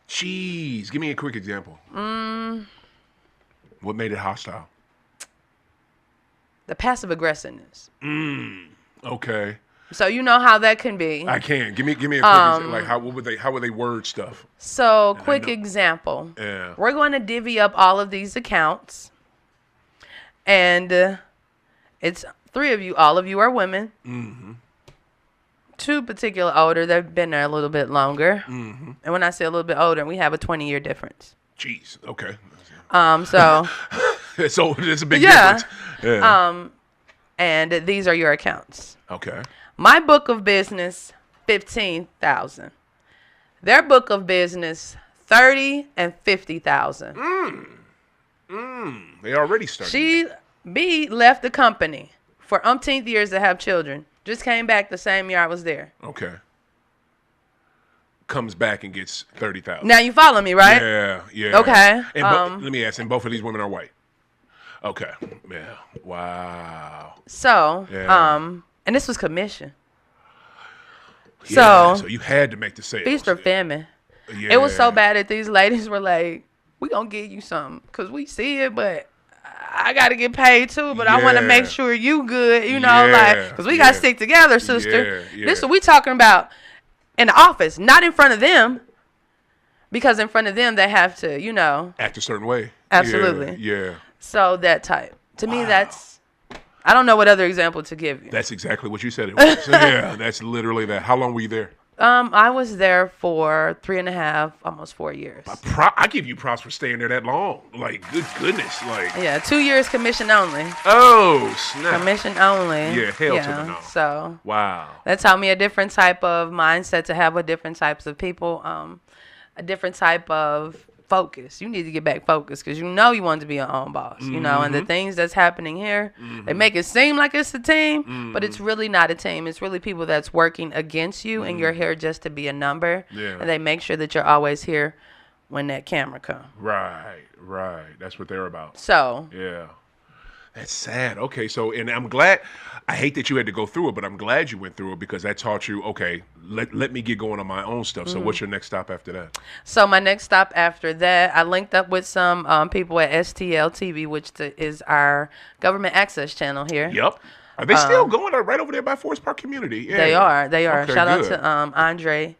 Jeez. Give me a quick example. What made it hostile? The passive aggressiveness. Okay. So you know how that can be. I can. Give me a quick example. Like how would they word stuff? So quick example. Yeah. We're going to divvy up all of these accounts. And it's 3 of you. All of you are women. Mm-hmm. 2 particular older. They've been there a little bit longer. Mm-hmm. And when I say a little bit older, we have a 20-year difference. Jeez. Okay. So. So it's a big difference. Yeah. And these are your accounts. Okay. My book of business, 15,000. Their book of business, 30 and 50,000. They already started. B left the company for umpteenth years to have children. Just came back the same year I was there. Okay. Comes back and gets 30,000. Now you follow me, right? Yeah. Okay. And let me ask, and both of these women are white. Okay. Yeah. Wow. So, Yeah. and this was commission. Yeah, so you had to make the sales. Feast or famine. Yeah. It was so bad that these ladies were like, we gonna give you something because we see it, but I got to get paid too, but I want to make sure you good, you know, like, because we got to stick together, sister. This is what we talking about in the office, not in front of them, because in front of them, they have to, you know. Act a certain way. Absolutely. Yeah. So that type. To me, that's, I don't know what other example to give you. That's exactly what you said it was. Yeah, that's literally that. How long were you there? I was there for 3.5, almost 4 years. I give you props for staying there that long. Like, good goodness. Like, yeah, 2 years commission only. Oh, snap. Commission only. Yeah, hell to the no. So, wow. That taught me a different type of mindset to have with different types of people, a different type of focus. You need to get back focused because you know you want to be your own boss, you know, and the things that's happening here, they make it seem like it's a team, but it's really not a team. It's really people that's working against you and you're here just to be a number. Yeah. And they make sure that you're always here when that camera comes. Right. That's what they're about. So. Yeah. That's sad. Okay, so, and I'm glad, I hate that you had to go through it, but I'm glad you went through it because that taught you, okay, let me get going on my own stuff. So what's your next stop after that? So my next stop after that, I linked up with some people at STL TV, which is our government access channel here. Yep. Are they still going right over there by Forest Park Community? Yeah. They are. Okay, Shout out good. to Andre.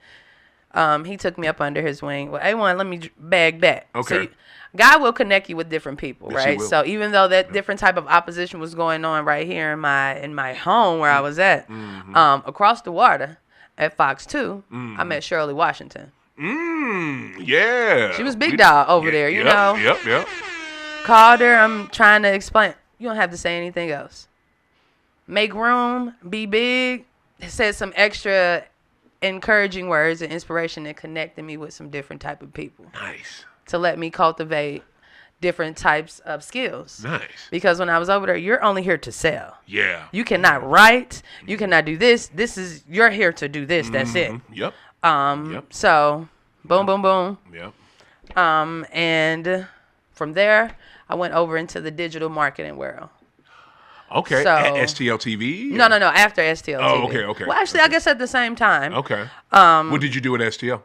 He took me up under his wing. Well, A1, let me bag back. Okay. So God will connect you with different people, Yes, He right? will. So even though that different type of opposition was going on right here in my home where I was at, across the water at Fox 2, I met Shirley Washington. Yeah. She was big dog over there, you know. Yep. Called her. I'm trying to explain. You don't have to say anything else. Make room. Be big. Said some extra encouraging words and inspiration that connected me with some different type of people. Nice. To let me cultivate different types of skills. Nice. Because when I was over there, you're only here to sell. Yeah. You cannot write. You cannot do this. You're here to do this. That's it. Yep. So boom, boom, boom. Yep. And from there, I went over into the digital marketing world. Okay. So, STL TV? No. After STL Oh, TV. okay. Well, actually, I guess at the same time. Okay. What did you do at STL?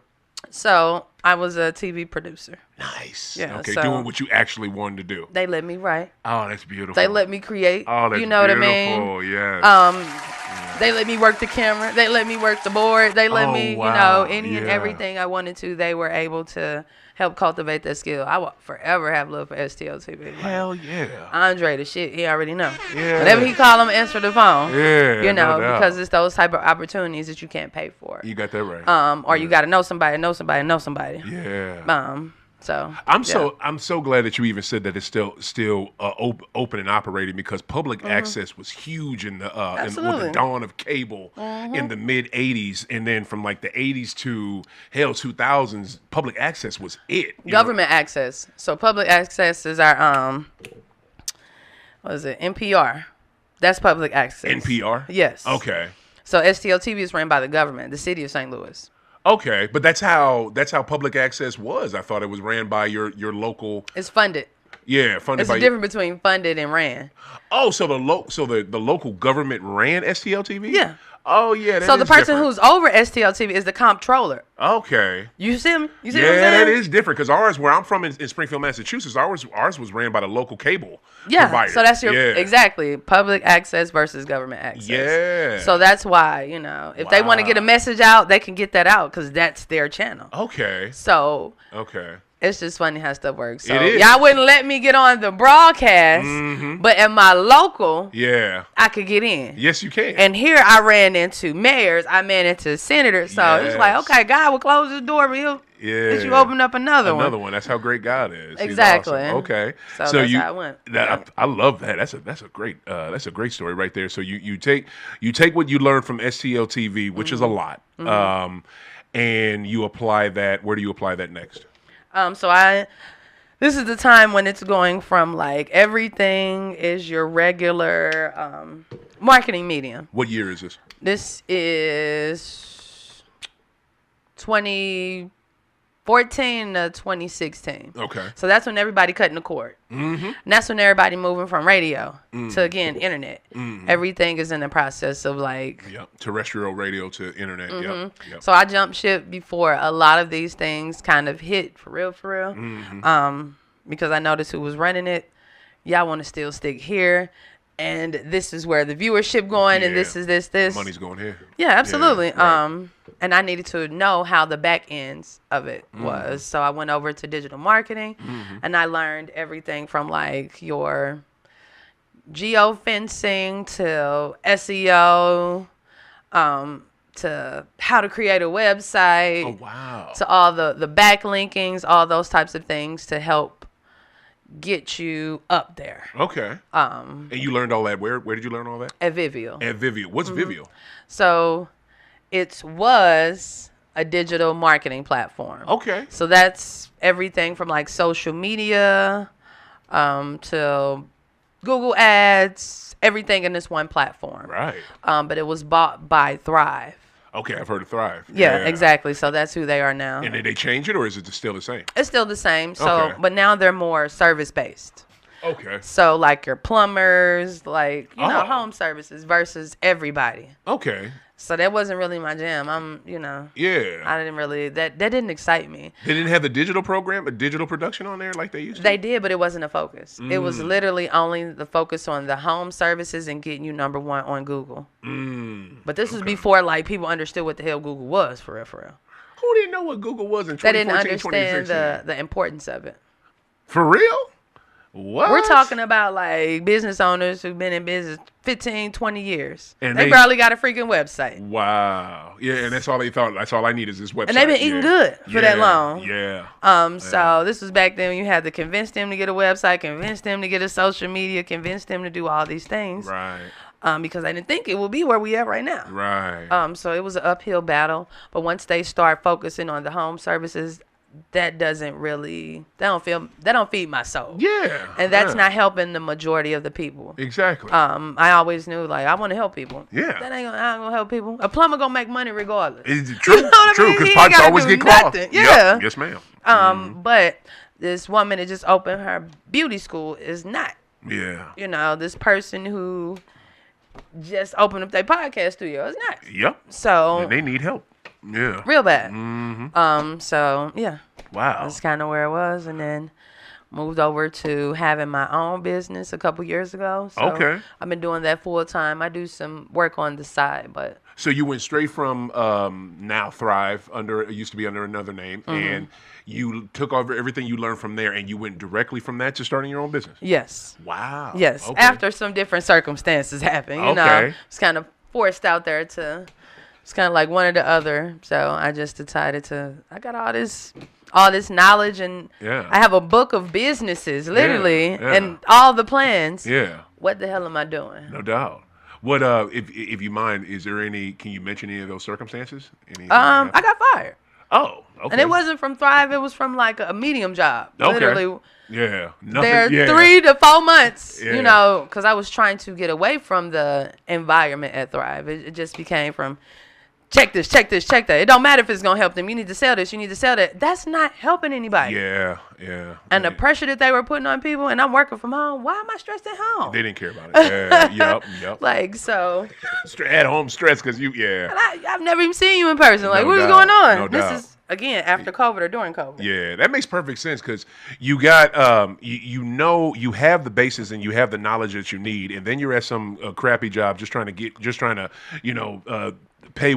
So I was a TV producer. Nice. Yeah, Okay, so doing what you actually wanted to do. They let me write. Oh, that's beautiful. They let me create. Oh, that's you know beautiful. what I mean? Yes. They let me work the camera. They let me work the board. They let me, wow. any and everything I wanted to. They were able to help cultivate that skill. I will forever have love for STL TV. Hell yeah. Andre, the shit, he already know. Yeah. Whenever he call him, answer the phone. Yeah, You know, no doubt. because it's those type of opportunities that you can't pay for. You got that right. Or you got to know somebody. Yeah. So I'm so glad that you even said that it's still open and operating because public access was huge in the with the dawn of cable in the mid '80s, and then from like the '80s to 2000s, public access was it. Government access. So public access is our what is it? NPR. That's public access. NPR. Yes. Okay. So STL TV is ran by the government, the city of St. Louis. Okay, but that's how public access was. I thought it was ran by your local. It's funded. Yeah, funded It's by the difference between funded and ran. Oh, so the local government ran STL-TV? Yeah. Oh yeah. So the person different. who's over STL-TV is the comptroller. Okay. You see him? You see Yeah, what I'm saying? that is different because ours, where I'm from in Springfield, Massachusetts, ours was ran by the local cable provider. So that's exactly public access versus government access. Yeah. So that's why, if they want to get a message out, they can get that out because that's their channel. Okay. So okay. It's just funny how stuff works. So it is. Y'all wouldn't let me get on the broadcast, but in my local, I could get in. Yes, you can. And here I ran into mayors, I ran into senators. So it's like, okay, God will close this door, but he'll let you open up another one. Another one. That's how great God is. Exactly. Awesome. Okay. So that's how I went. I love that. That's a great story right there. So you take what you learned from STL TV, which is a lot, and you apply that. Where do you apply that next? This is the time when it's going from like everything is your regular marketing medium. What year is this? This is 2014 to 2016. Okay. So that's when everybody cutting the cord. And that's when everybody moving from radio to, again, internet. Everything is in the process of like... terrestrial radio to internet. Yep. So I jumped ship before a lot of these things kind of hit for real. Because I noticed who was running it. Y'all want to still stick here. And this is where the viewership going, and this is this. Money's going here. Yeah, absolutely. Yeah, right. And I needed to know how the back ends of it was. So I went over to digital marketing, and I learned everything from like your geofencing to SEO, to how to create a website. Oh, wow. To all the backlinkings, all those types of things to help get you up there. Okay. And you learned all that. Where did you learn all that? At Vivio. At Vivio. What's Vivio? So it was a digital marketing platform. Okay. So that's everything from like social media to Google ads, everything in this one platform. Right. But it was bought by Thrive. Okay, I've heard of Thrive. Yeah, exactly. So that's who they are now. And did they change it, or is it still the same? It's still the same. So, but now they're more service-based. Okay. So like your plumbers, like, home services versus everybody. Okay. So that wasn't really my jam. Yeah. I didn't really, that didn't excite me. They didn't have the digital program, a digital production on there like they used to? They did, but it wasn't a focus. It was literally only the focus on the home services and getting you number one on Google. But this was before like people understood what the hell Google was, for real. Who didn't know what Google was in 2014, They didn't understand the importance of it. For real? What? We're talking about like business owners who've been in business 15, 20 years. And they barely got a freaking website. Wow. Yeah, and that's all they thought. That's all I need is this website. And they've been eating good for that long. Yeah. So this was back then when you had to convince them to get a website, convince them to get a social media, convince them to do all these things. Right. Because I didn't think it would be where we at right now. Right. So it was an uphill battle. But once they start focusing on the home services, that doesn't really, that don't feed my soul. Yeah. And that's not helping the majority of the people. Exactly. I always knew like I want to help people. Yeah. That ain't gonna help people. A plumber gonna make money regardless. It's true. You know what I mean? True. Because He pipes ain't always gotta get do clogged. nothing. Yeah. Yep. Yes, ma'am. But this woman that just opened her beauty school is not. Yeah. This person who just opened up their podcast studio is not. Yep. So and they need help. Yeah. Real bad. Mm-hmm. So yeah. Wow. That's kind of where it was, and then moved over to having my own business a couple years ago. So okay. I've been doing that full time. I do some work on the side, but. So you went straight from now Thrive it used to be under another name, and you took over everything you learned from there, and you went directly from that to starting your own business. Yes. Wow. Yes. Okay. After some different circumstances happened, you know, it's kind of forced out there to. It's kind of like one or the other. So I just decided I got all this knowledge, and I have a book of businesses, literally, and all the plans. Yeah. What the hell am I doing? No doubt. What if you mind, can you mention any of those circumstances? I got fired. Oh, okay. And it wasn't from Thrive, it was from like a medium job. Okay. Literally. Yeah. There 3 to 4 months, you know, because I was trying to get away from the environment at Thrive. It just became from check this, check this, check that. It don't matter if it's gonna help them. You need to sell this. You need to sell that. That's not helping anybody. Yeah. And the pressure that they were putting on people, and I'm working from home. Why am I stressed at home? They didn't care about it. Yeah. Yep. Like, so. At home stress because you. And I've never even seen you in person. Like, No what's doubt. going on? No This doubt. is again after COVID or during COVID. Yeah, that makes perfect sense because you got you know you have the basis and you have the knowledge that you need, and then you're at some crappy job just trying to pay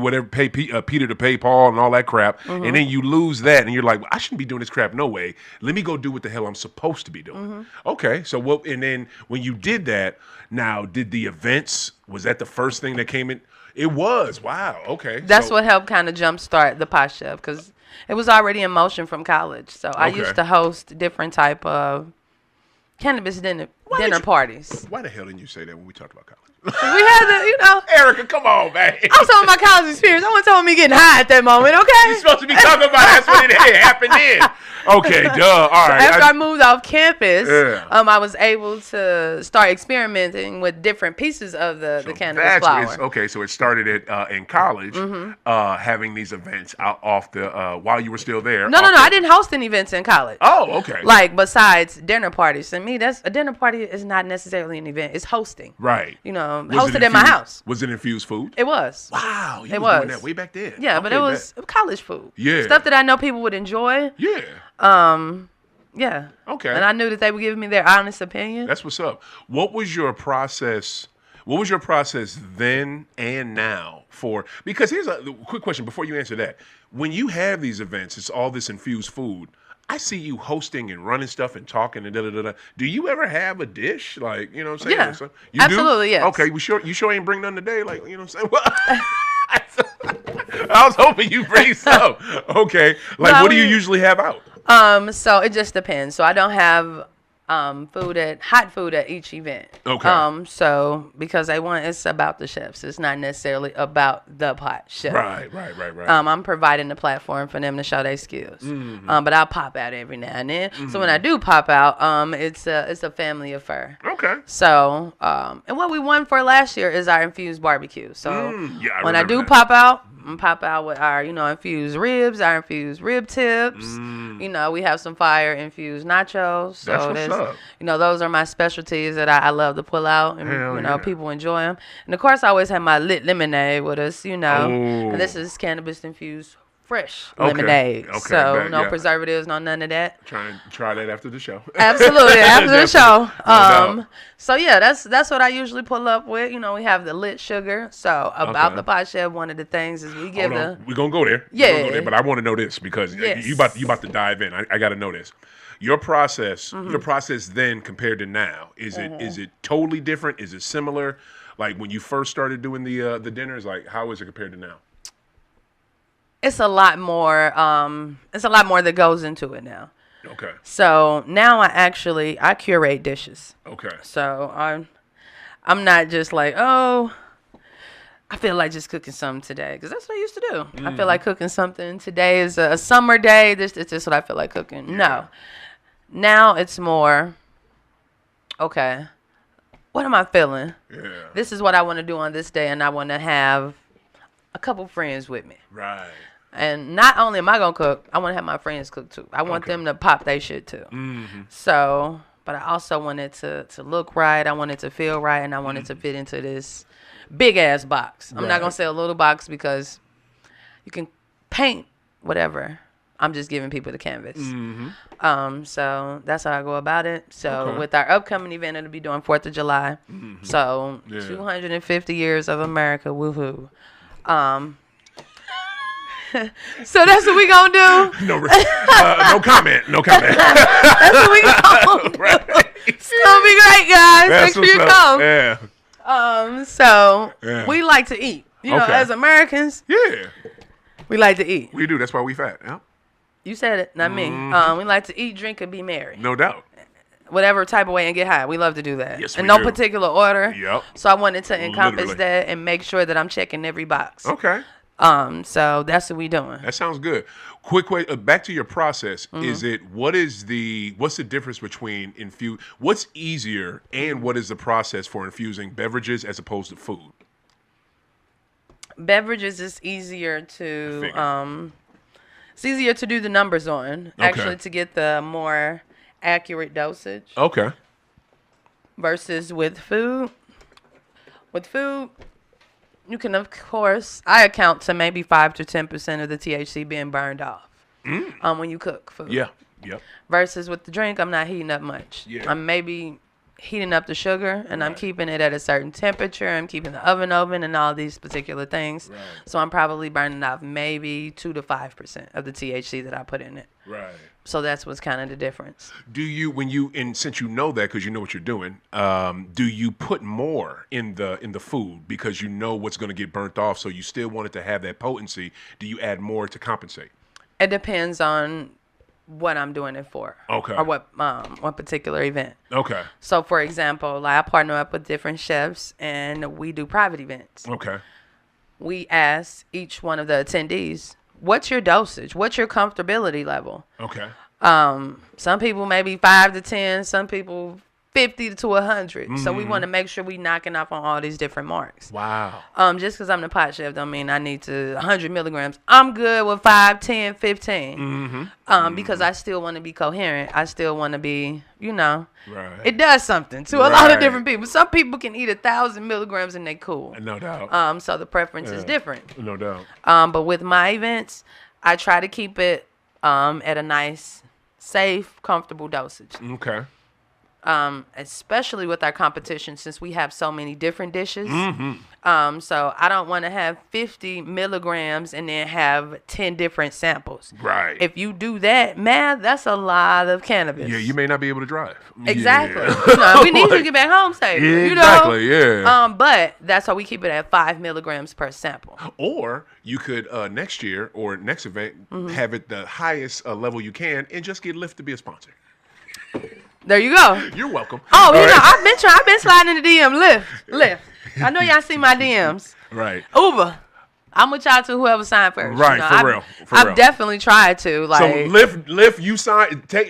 Peter to pay Paul and all that crap, and then you lose that, and you're like, well, I shouldn't be doing this crap. No way. Let me go do what the hell I'm supposed to be doing. Okay, so what? And then when you did that, now did the events? Was that the first thing that came in? It was. Wow. Okay. That's what helped kind of jumpstart the pot chef because it was already in motion from college. So I used to host different type of cannabis dinner parties. Why the hell didn't you say that when we talked about college? We had to, Erica, come on, man. I was talking about my college experience. I wasn't talking about me getting high at that moment, okay? You're supposed to be talking about that's when it happened then. Okay, duh. All right. After I moved off campus, I was able to start experimenting with different pieces of the cannabis flower. Okay, so it started in college, having these events out off the while you were still there. No. I didn't host any events in college. Oh, okay. Like besides dinner parties. To me, a dinner party is not necessarily an event. It's hosting. Right. Hosted at my house. Was it infused food? It was. Wow. It was Doing that way back then. Yeah, but it was college food. Yeah. Stuff that I know people would enjoy. Yeah. Yeah. Okay. And I knew that they would give me their honest opinion. That's what's up. What was your process? What was your process then and now because here's a quick question before you answer that. When you have these events, it's all this infused food. I see you hosting and running stuff and talking and da-da-da-da. Do you ever have a dish? Like, you know what I'm saying? Yeah. So, you absolutely, do? yes. Okay, you sure ain't bring none today? Like, you know what I'm saying? Well, I was hoping you bring some. Okay. Like, what do you usually have out? So it just depends. So I don't have hot food at each event. Okay. So because it's about the chefs. It's not necessarily about the pot chef. Right. I'm providing the platform for them to show their skills. But I'll pop out every now and then. So when I do pop out, it's a family affair. Okay. So and what we won for last year is our infused barbecue. So when I do that. pop out with our, infused ribs, our infused rib tips. We have some fire infused nachos. So That's what's up. those are my specialties that I love to pull out, and people enjoy them. And of course, I always have my lit lemonade with us. And this is cannabis-infused fresh lemonade. Okay. So no preservatives, no none of that. Try that after the show. Absolutely, after the show. No So yeah, that's what I usually pull up with. We have the lit sugar. So about the pot chef, one of the things is we give we're gonna go there. Yeah. We're gonna go there, but I want to know this because you about to dive in. I got to know this. Your process then compared to now, is it totally different? Is it similar? Like when you first started doing the dinners, like how is it compared to now? It's a lot more. It's a lot more that goes into it now. Okay. So now I curate dishes. Okay. So I'm not just like, I feel like just cooking something today because that's what I used to do. I feel like cooking something today is a summer day. This is just what I feel like cooking. Yeah. No, now it's more. Okay, what am I feeling? Yeah. This is what I want to do on this day, and I want to have a couple friends with me. Right. And not only am I gonna cook, I want to have my friends cook too. I want them to pop their shit too. So, but I also want it to look right. I want it to feel right, and I want it to fit into this big ass box. I'm not gonna say a little box because you can paint whatever. I'm just giving people the canvas. So that's how I go about it. So with our upcoming event, it'll be doing 4th of July. So 250 years of America, woohoo. So that's what we gonna do. No comment. No comment. That's what we gonna do. Right. It's gonna be great, guys. That's Make sure you come. Yeah. So we like to eat. You know, Okay. as Americans, Yeah. we like to eat. We do. That's why we fat. Yeah. You said it, not me. We like to eat, drink, and be merry. No doubt. Whatever type of way and get high. We love to do that. Yes, in we no do. particular order. Yep. So I wanted to encompass Literally. that and make sure that I'm checking every box. Okay. So that's what we doing. That sounds good. Quick way back to your process. What's the difference between what's easier and what is the process for infusing beverages as opposed to food? Beverages is easier to do the numbers on. Okay. Actually, to get the more accurate dosage. Okay. Versus with food. With food, you can, of course, I account to maybe 5 to 10% of the THC being burned off when you cook food. Yeah. Yep. Versus with the drink, I'm not heating up much. Yeah. I'm maybe heating up the sugar, and I'm keeping it at a certain temperature. I'm keeping the oven open and all these particular things. Right. So I'm probably burning off maybe 2 to 5% of the THC that I put in it. Right. So that's what's kind of the difference. Do you, and since you know that because you know what you're doing, do you put more in the food because you know what's going to get burnt off, so you still want it to have that potency? Do you add more to compensate? It depends on what I'm doing it for. Okay. Or what particular event. Okay. So for example, like I partner up with different chefs and we do private events. Okay. We ask each one of the attendees, what's your dosage? What's your comfortability level? Okay. Some people maybe 5 to 10, some people 50 to 100. Mm-hmm. So we want to make sure we knocking off on all these different marks. Wow. Just because I'm the pot chef don't mean I need to 100 milligrams. I'm good with 5, 10, 15. Mm-hmm. Because I still want to be coherent. I still want to be, Right. it does something to a lot of different people. Some people can eat 1,000 milligrams and they cool. No doubt. So the preference is different. No doubt. But with my events, I try to keep it at a nice, safe, comfortable dosage. Okay. Especially with our competition, since we have so many different dishes. Mm-hmm. So I don't want to have 50 milligrams and then have 10 different samples. Right. If you do that, man, that's a lot of cannabis. Yeah, you may not be able to drive. Exactly. Yeah. We need you to get back home safe. Exactly, yeah. But that's why we keep it at 5 milligrams per sample. Or you could next year or next event have it the highest level you can and just get Lyft to be a sponsor. There you go. You're welcome. Oh, All you know, right. I've been sliding in the DM. Lyft. I know y'all see my DMs. Right. Uber. I'm with y'all to whoever signed first. Right, for real. I've definitely tried to. Like, so Lyft, you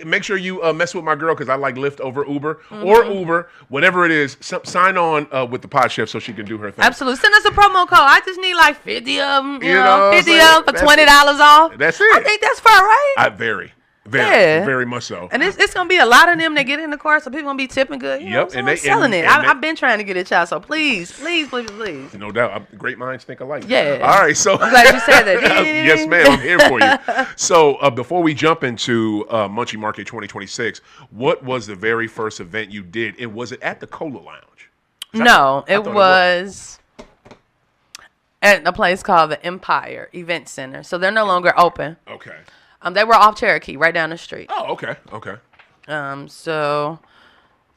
make sure you mess with my girl because I like Lyft over Uber or Uber, whatever it is. Sign on with the Pod Chef so she can do her thing. Absolutely. Send us a promo code. I just need like 50 of them. You know 50 of them for $20 off. That's it. I think that's fair, right? Very much so. And it's gonna be a lot of them that get in the car, so people gonna be tipping good. Yep, and they selling it. I've been trying to get it, y'all. So please. No doubt, great minds think alike. Yeah. All right, so I'm glad you said that. Yes, ma'am. I'm here for you. So before we jump into Munchie Market 2026, what was the very first event you did? And was it at the Cola Lounge? No, it was at a place called the Empire Event Center. So they're no longer open. Okay. They were off Cherokee, right down the street. Oh, okay. So,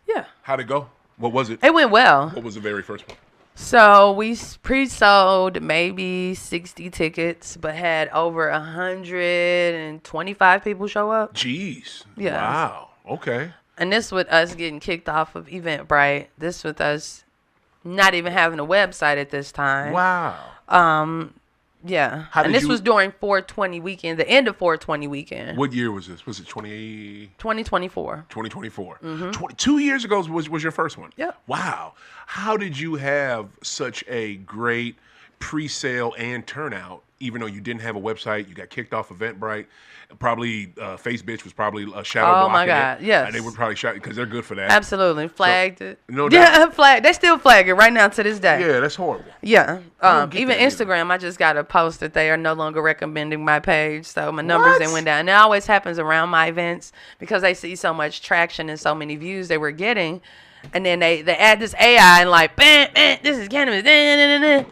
yeah. How'd it go? What was it? It went well. What was the very first one? So we pre-sold maybe 60 tickets, but had over 125 people show up. Jeez. Yeah. Wow. Okay. And this with us getting kicked off of Eventbrite. This with us not even having a website at this time. Wow. Yeah. And this was during 420 weekend, the end of 420 weekend. What year was this? Was it 2024? 2024. 2 years ago was your first one? Yeah. Wow. How did you have such a great pre-sale and turnout, even though you didn't have a website? You got kicked off Eventbrite. Probably Face Bitch was probably shadow blocking. Oh my God! It. Yes. And they were probably shot because they're good for that. Absolutely. Flagged it. No doubt. Yeah, flag. They still flag it right now to this day. Yeah, that's horrible. Yeah. Even Instagram, either. I just got a post that they are no longer recommending my page. So my numbers then went down. And it always happens around my events because they see so much traction and so many views they were getting. And then they add this AI and like, bam, bam, this is cannabis.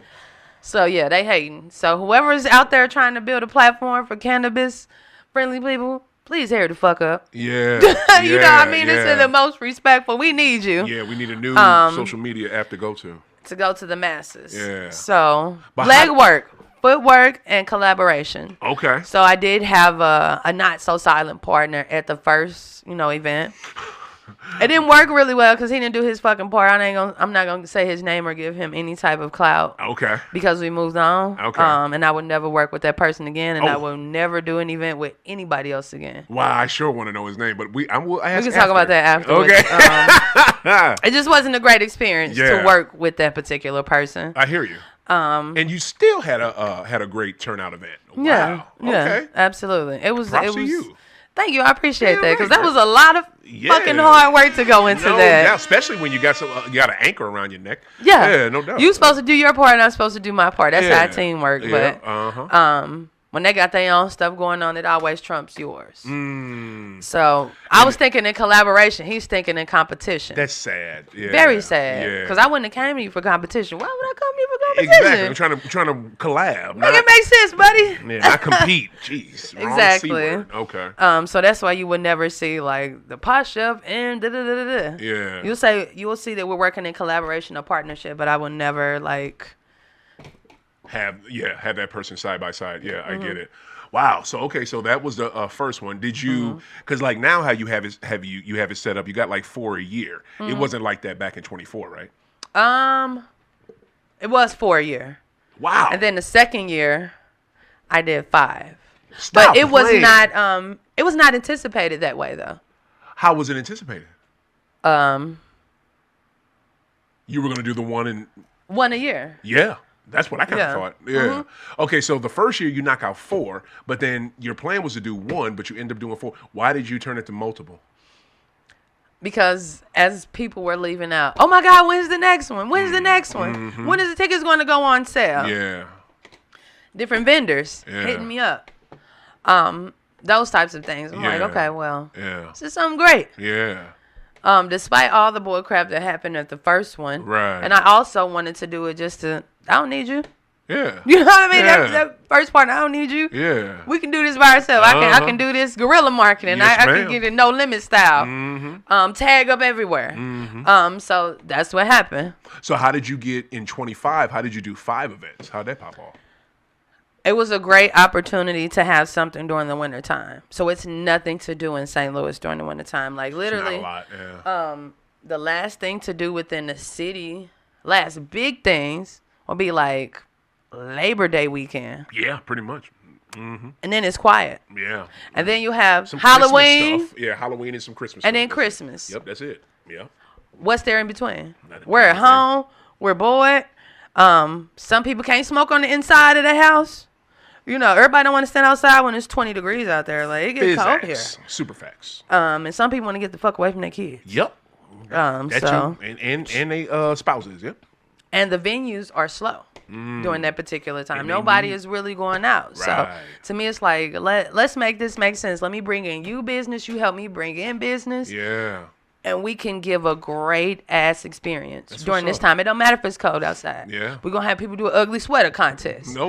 So yeah, they hating. So whoever's out there trying to build a platform for cannabis friendly people, please hurry the fuck up. Yeah. You know what I mean? It's in the most respectful. We need you. Yeah, we need a new social media app to go to. To go to the masses. Yeah. So, legwork, footwork, and collaboration. Okay. So I did have a not so silent partner at the first, event. It didn't work really well because he didn't do his fucking part. I'm not gonna say his name or give him any type of clout. Okay. Because we moved on. Okay. And I would never work with that person again, and I will never do an event with anybody else again. Wow, I sure want to know his name, but we can talk about that afterwards. Okay. It just wasn't a great experience to work with that particular person. I hear you. And you still had a great turnout event. Wow. Yeah. Okay. Yeah, absolutely. It was. Props it to was. you. Thank you. I appreciate that because right, that was a lot of fucking hard work to go into that. Yeah, especially when you got you got an anchor around your neck. Yeah. Yeah, no doubt. You supposed to do your part and I'm supposed to do my part. That's how teamwork. Yeah. But when they got their own stuff going on, it always trumps yours. So I was thinking in collaboration. He's thinking in competition. That's sad. Yeah. Very sad. Yeah. Because I wouldn't have came to you for competition. Why would I come to you for competition? Exactly. I'm trying to collab. Make it make sense, buddy. Yeah, not compete. Jeez. Wrong Exactly. C-word. Okay. So that's why you would never see like the pot chef and da da da da da. Yeah. You will see that we're working in collaboration or partnership, but I will never like have that person side by side. Yeah, I get it. Wow. So okay, so that was the first one. Did you? Because like now, how you have it set up? You got like 4 a year. It wasn't like that back in 24, right? It was 4 a year. Wow. And then the second year, I did 5. Stop but it playing. was not anticipated that way though. How was it anticipated? You were gonna do the one a year. Yeah. That's what I kind of Yeah. thought. Yeah. Okay, so the first year you knock out 4, but then your plan was to do 1, but you end up doing 4. Why did you turn it to multiple? Because as people were leaving out, oh my God, when's the next one? When's the next one? When is the tickets going to go on sale? Yeah. Different vendors hitting me up. Those types of things. I'm like, okay, well, this is something great. Yeah. Despite all the bullcrap that happened at the first one. Right. And I also wanted to do it just to, I don't need you. Yeah. You know what I mean? Yeah. That first part, I don't need you. Yeah. We can do this by ourselves. I can do this guerrilla marketing. Yes, I ma'am. can get it no limit style. Tag up everywhere. So that's what happened. So how did you get in 25? How did you do 5 events? How'd that pop off? It was a great opportunity to have something during the winter time. So it's nothing to do in St. Louis during the winter time. Like literally, It's not a lot, yeah. the last thing to do within the city, last big things will be like Labor Day weekend. Yeah, pretty much. And then it's quiet. Yeah. And then you have Some Halloween. Christmas stuff. Yeah, Halloween and some Christmas And stuff. then That's Christmas. it. Yep, that's it. Yeah. What's there in between? Nothing. We're at home. We're bored. Some people can't smoke on the inside of the house. You know, everybody don't want to stand outside when it's 20 degrees out there. Like, it gets cold here. Super facts. And some people want to get the fuck away from their kids. Yep. That So too. And they spouses, yep. and the venues are slow during that particular time. Nobody is really going out. So Right. to me, it's like let's make this make sense. Let me bring in you business. You help me bring in business. Yeah. And we can give a great ass experience during what's this up. time. It don't matter if it's cold outside. Yeah. We're gonna have people do an ugly sweater contest. No.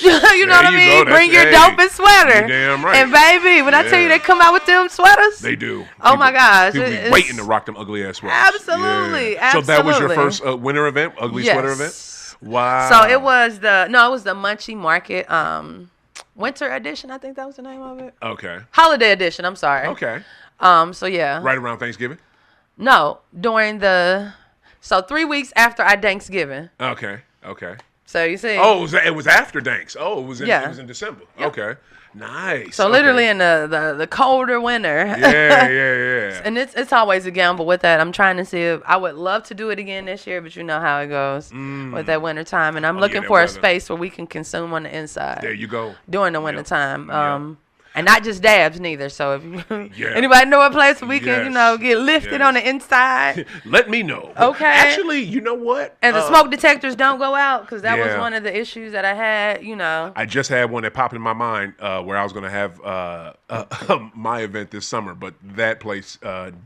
You know what I mean? Bring your dopest sweater. You damn right. And baby, when I tell you they come out with them sweaters, They do. Oh my gosh, People be it's- waiting to rock them ugly ass sweaters. Absolutely, Yeah. So that was your absolutely. first winter event, ugly Yes. sweater event. Wow. So it was the Munchie Market winter edition. I think that was the name of it. Okay. Holiday edition. I'm sorry. Okay. So yeah. Right around Thanksgiving. No, during 3 weeks after our Thanksgiving. Okay. Okay. So you see. Oh, it was after Thanks. Oh, it was in December. Yep. Okay. Nice. So Okay. literally in the colder winter. Yeah. And it's always a gamble with that. I'm trying to see if I would love to do it again this year, but you know how it goes with that winter time. And I'm looking that for a weather. space where we can consume on the inside There you go. during the winter time. Yep. And not just dabs neither. So if Yeah. anybody know a place where we can, Yes. get lifted Yes. on the inside. Let me know. Okay. Actually, you know what? And the smoke detectors don't go out because that was Yeah. one of the issues that I had, I just had one that popped in my mind where I was going to have my event this summer, but that place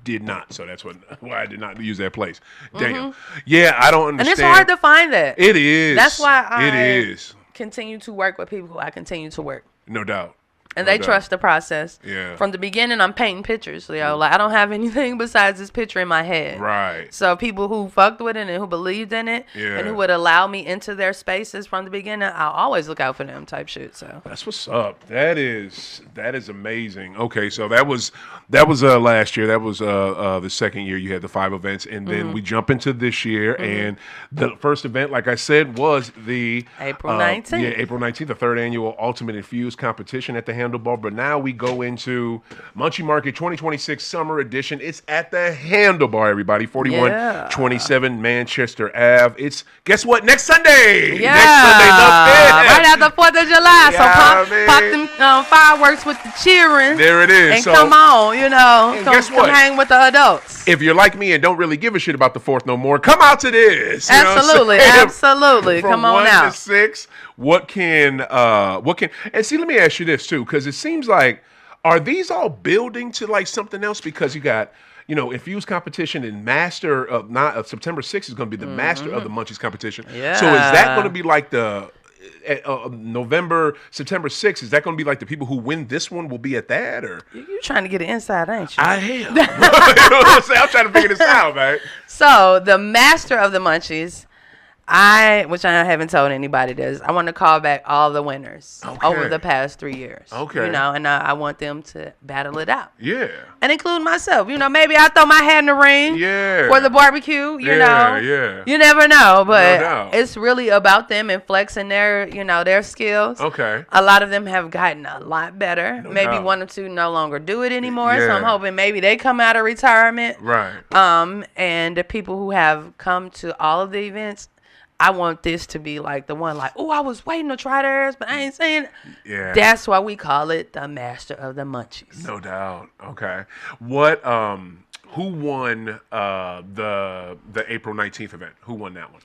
did not. So that's why I did not use that place. Damn. Yeah, I don't And understand. it's hard to find that. It is. That's why It is. continue to work with people who I continue to work. No doubt. And No they doubt. trust the process. Yeah. From the beginning, I'm painting pictures. Like I don't have anything besides this picture in my head. Right. So people who fucked with it and who believed in it Yeah. and who would allow me into their spaces from the beginning, I'll always look out for them type shit. So That's what's up. That is amazing. Okay, so that was last year. That was the second year you had the 5 events, and then we jump into this year, and the first event, like I said, was the April 19th. Yeah, April 19th, the 3rd annual Ultimate Infused competition at the Handlebar, but now we go into Munchie Market 2026 Summer Edition. It's at the Handlebar, everybody. 4127 Manchester Ave. It's, guess what? Next Sunday. Yeah. Next Sunday, right after 4th of July. So pop them fireworks with the cheering. There it is. And so, come on, come hang with the adults. If you're like me and don't really give a shit about the 4th no more, come out to this. Absolutely. Absolutely. From come on 1 out. to 6, what can, and see, let me ask you this too, because it seems like, are these all building to like something else? Because you got, infused competition and master of September 6th is going to be the master of the Munchies competition. Yeah. So is that going to be like the September 6th? Is that going to be like the people who win this one will be at that, or you trying to get it inside, ain't you? I am. You know what I'm saying? I'm trying to figure this out, man. So the master of the Munchies, which I haven't told anybody this, I want to call back all the winners over the past 3 years. Okay. And I want them to battle it out. Yeah. And include myself. Maybe I throw my hat in the ring for the barbecue, Yeah. You never know, but No doubt. it's really about them and flexing their skills. Okay. A lot of them have gotten a lot better. No maybe doubt. 1 or 2 no longer do it anymore. Yeah. So I'm hoping maybe they come out of retirement. Right. And the people who have come to all of the events, I want this to be like the one, like, oh, I was waiting to try theirs, but I ain't saying. Yeah. That's why we call it the Master of the Munchies. No doubt. Okay. What? Who won the April 19th event? Who won that one?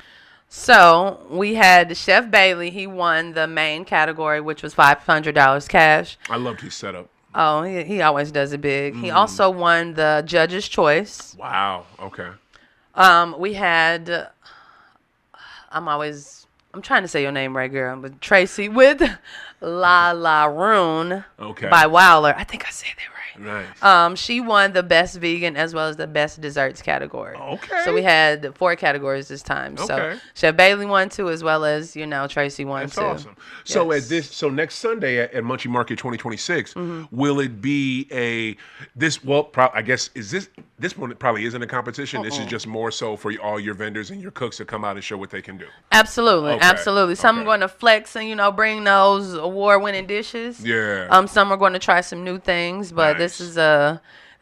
So we had Chef Bailey. He won the main category, which was $500 cash. I loved his setup. Oh, he always does it big. He also won the Judge's Choice. Wow. Okay. We had. I'm trying to say your name right, girl, but Tracy with La La Rune by Wowler. I think I said that right. Nice. She won the best vegan as well as the best desserts category. Okay. So we had 4 categories this time. Okay. So Chef Bailey won 2 as well as, Tracy won 2. That's awesome. Yes. So next Sunday at Munchie Market 2026, will it be I guess this one probably isn't a competition. This is just more so for all your vendors and your cooks to come out and show what they can do. Absolutely. Absolutely. Some are going to flex and, bring those award-winning dishes. Yeah. Some are going to try some new things, but this is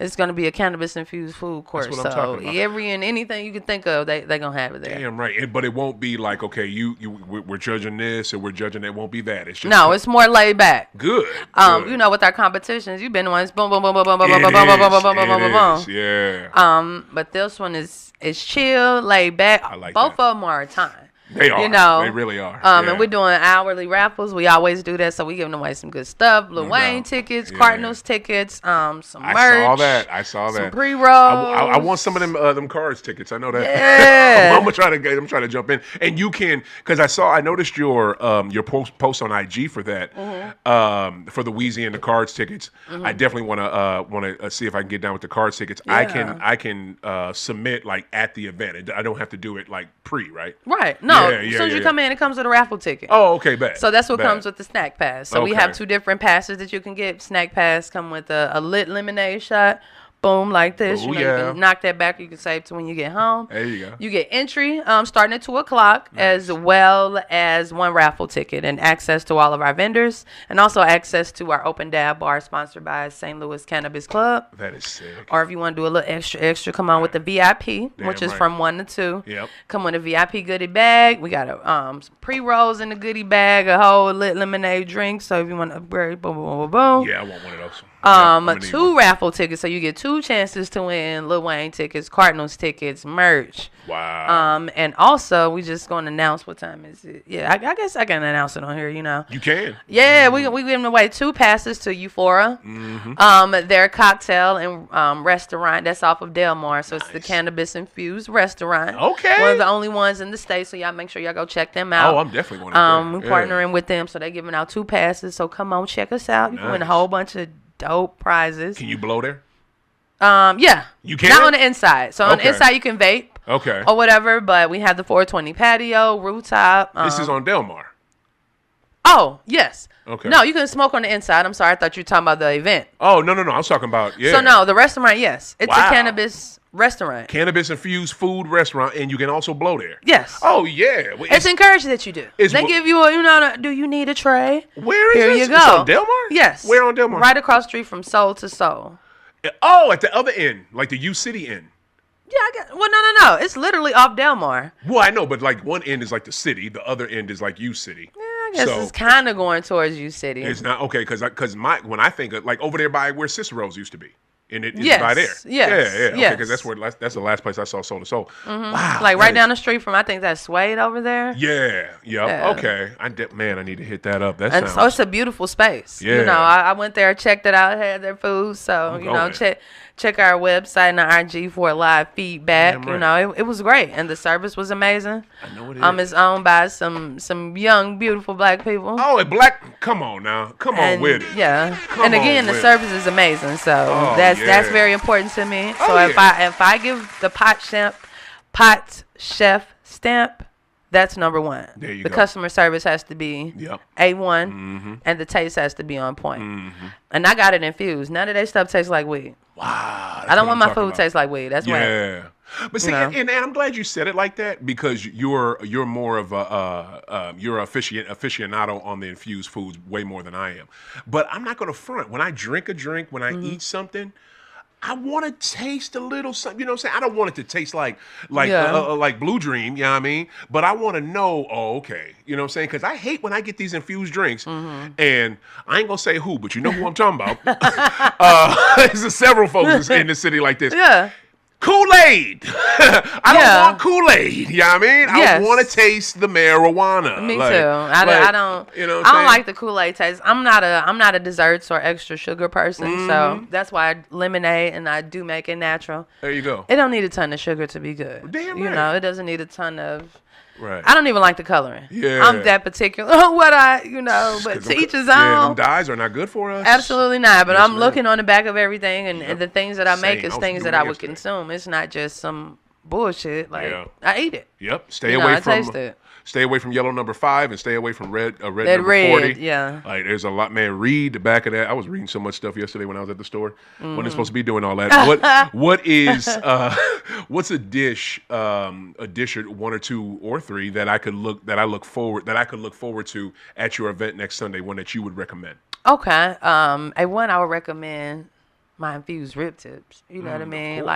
it's going to be a cannabis-infused food course. That's what I'm talking about. Every and anything you can think of, they're going to have it there. Damn right. But it won't be like, okay, we're judging this or we're judging that. It won't be that. It's just it's more laid back. Good. With our competitions, you've been the ones boom, boom, boom, boom, boom, boom, boom, boom, boom, boom, boom, boom, boom. Yeah. But this one is chill, laid back. I like Both that. of them are time. They are. They really are. And we're doing hourly raffles. We always do that, so we giving away some good stuff. Lil Wayne tickets, Cardinals tickets, some merch. I saw that. Some pre-rolls. I want some of them cards tickets. I know that. Yeah. I'm trying to jump in, and you can, because I noticed your post on IG for that, for the Wheezy and the cards tickets. I definitely want to see if I can get down with the cards tickets. Yeah. I can submit like at the event. I don't have to do it like pre, right? Right. No. As soon as you come in, it comes with a raffle ticket. Oh, okay, bet. So that's what comes with the snack pass. So we Okay. have 2 different passes that you can get. Snack pass come with a lit lemonade shot. Boom, like this. Ooh, You can knock that back. You can save to when you get home. There you go. You get entry starting at 2:00, as well as 1 raffle ticket and access to all of our vendors, and also access to our open dab bar sponsored by St. Louis Cannabis Club. That is sick. Or if you want to do a little extra, come on with the VIP, which is from 1 to 2. Yep. Come with a VIP goodie bag. We got some pre-rolls in the goodie bag, a whole lit lemonade drink. So if you want to upgrade, boom, boom, boom, boom, boom. Yeah, I want one of those. 2 raffle tickets, so you get 2 chances to win Lil Wayne tickets, Cardinals tickets, merch. Wow. And also we just gonna announce what time is it. Yeah, I guess I can announce it on here. You can. Yeah, we giving away 2 passes to Euphoria. Their cocktail and restaurant that's off of Delmar, so it's the cannabis-infused restaurant. Okay. One of the only ones in the state, so y'all make sure y'all go check them out. Oh, I'm definitely going to. We're partnering with them, so they're giving out 2 passes. So come on, check us out. You can win a whole bunch of dope prizes. Can you blow there? Yeah. You can? Not on the inside. So on the inside you can vape. Okay. Or whatever, but we have the 420 patio, rooftop. This is on Delmar. Oh, yes. Okay. No, you can smoke on the inside. I'm sorry. I thought you were talking about the event. Oh, no. I was talking about, So, no, the restaurant, yes. It's a cannabis restaurant. Cannabis-infused food restaurant, and you can also blow there. Yes. Oh, yeah. Well, it's encouraged that you do. They give you do you need a tray? Where is Here this? you go. It's on Delmar? Yes. Where on Delmar? Right across the street from Soul to Soul. Oh, at the other end, like the U City end. Yeah, well, no. It's literally off Delmar. Well, I know, but like one end is like the city, the other end is like U City. Yeah, I guess it's kind of going towards U City. It's not okay because when I think of like over there by where Cicero's used to be, and it's by there. Yes. Yeah. Okay, yes. because that's the last place I saw Soul to Soul. Mm-hmm. Wow. Like right down the street from I think that's Suede over there. Yeah. Yep. Yeah. Okay. I need to hit that up. So it's a beautiful space. Yeah. You know, I went there, checked it out, had their food. So check our website and our IG for a live feedback. Right. You know, it was great, and the service was amazing. I know it is. It's owned by some young, beautiful black people. Oh, black! Come on now, on with it. Yeah, and again, the service is amazing. So that's very important to me. So if I give the pot chef stamp, that's number one. There you go. The customer service has to be A1, and the taste has to be on point. And I got it infused. None of that stuff tastes like weed. Wow. I don't want my food to taste like weed. That's right. Yeah. But see, and I'm glad you said it like that because you're more of you're aficionado on the infused foods way more than I am. But I'm not going to front. When I drink a drink, when I eat something, I want to taste a little something. You know what I'm saying? I don't want it to taste like Blue Dream. You know what I mean? But I want to know. Oh, okay. You know what I'm saying? Because I hate when I get these infused drinks, and I ain't gonna say who, but you know who I'm talking about. There's several folks in the city like this. Yeah. Kool-Aid. I don't want Kool-Aid. You know what I mean? I want to taste the marijuana. Me too. I don't. You know, I don't like the Kool-Aid taste. I'm not a desserts or extra sugar person, so that's why I lemonade and I do make it natural. There you go. It don't need a ton of sugar to be good. Damn right. You know, it doesn't need a ton of. Right. I don't even like the coloring. Yeah. I'm that particular. But to each his own. Yeah, them dyes are not good for us. Absolutely not. But I'm looking on the back of everything, and the things that I make is things that I would consume. It's not just some bullshit. Like I eat it. Yep. I taste it. Stay away from yellow number 5 and stay away from red number 40. Yeah. Like there's a lot, man. Read the back of that. I was reading so much stuff yesterday when I was at the store. Wasn't supposed to be doing all that. What is what's a dish or one or two or three that I could look forward to at your event next Sunday, one that you would recommend? Okay. One I would recommend my infused rib tips. You know what I mean?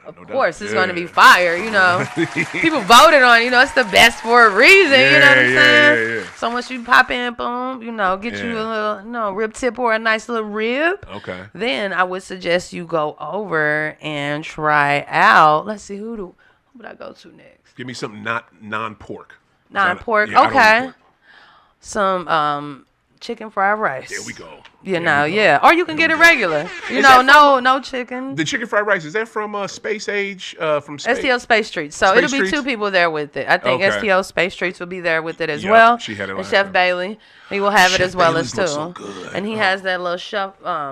Of course, it's going to be fire, you know. People voted on, it's the best for a reason, you know what I'm saying? Yeah. So once you pop in, boom, get you a little, rib tip or a nice little rib. Okay. Then I would suggest you go over and try out, let's see, who would I go to next? Give me something not non-pork. Non-pork, okay. Some chicken fried rice. There we go. Or you can get it regular. No chicken. The chicken fried rice, is that from Space Age? From STO Space Treats. So it'll be 2 people there with it. I think STO Space Treats will be there with it as well. She had it and Chef Bailey, he will have it as well Bailey's as so too. good. And he has that little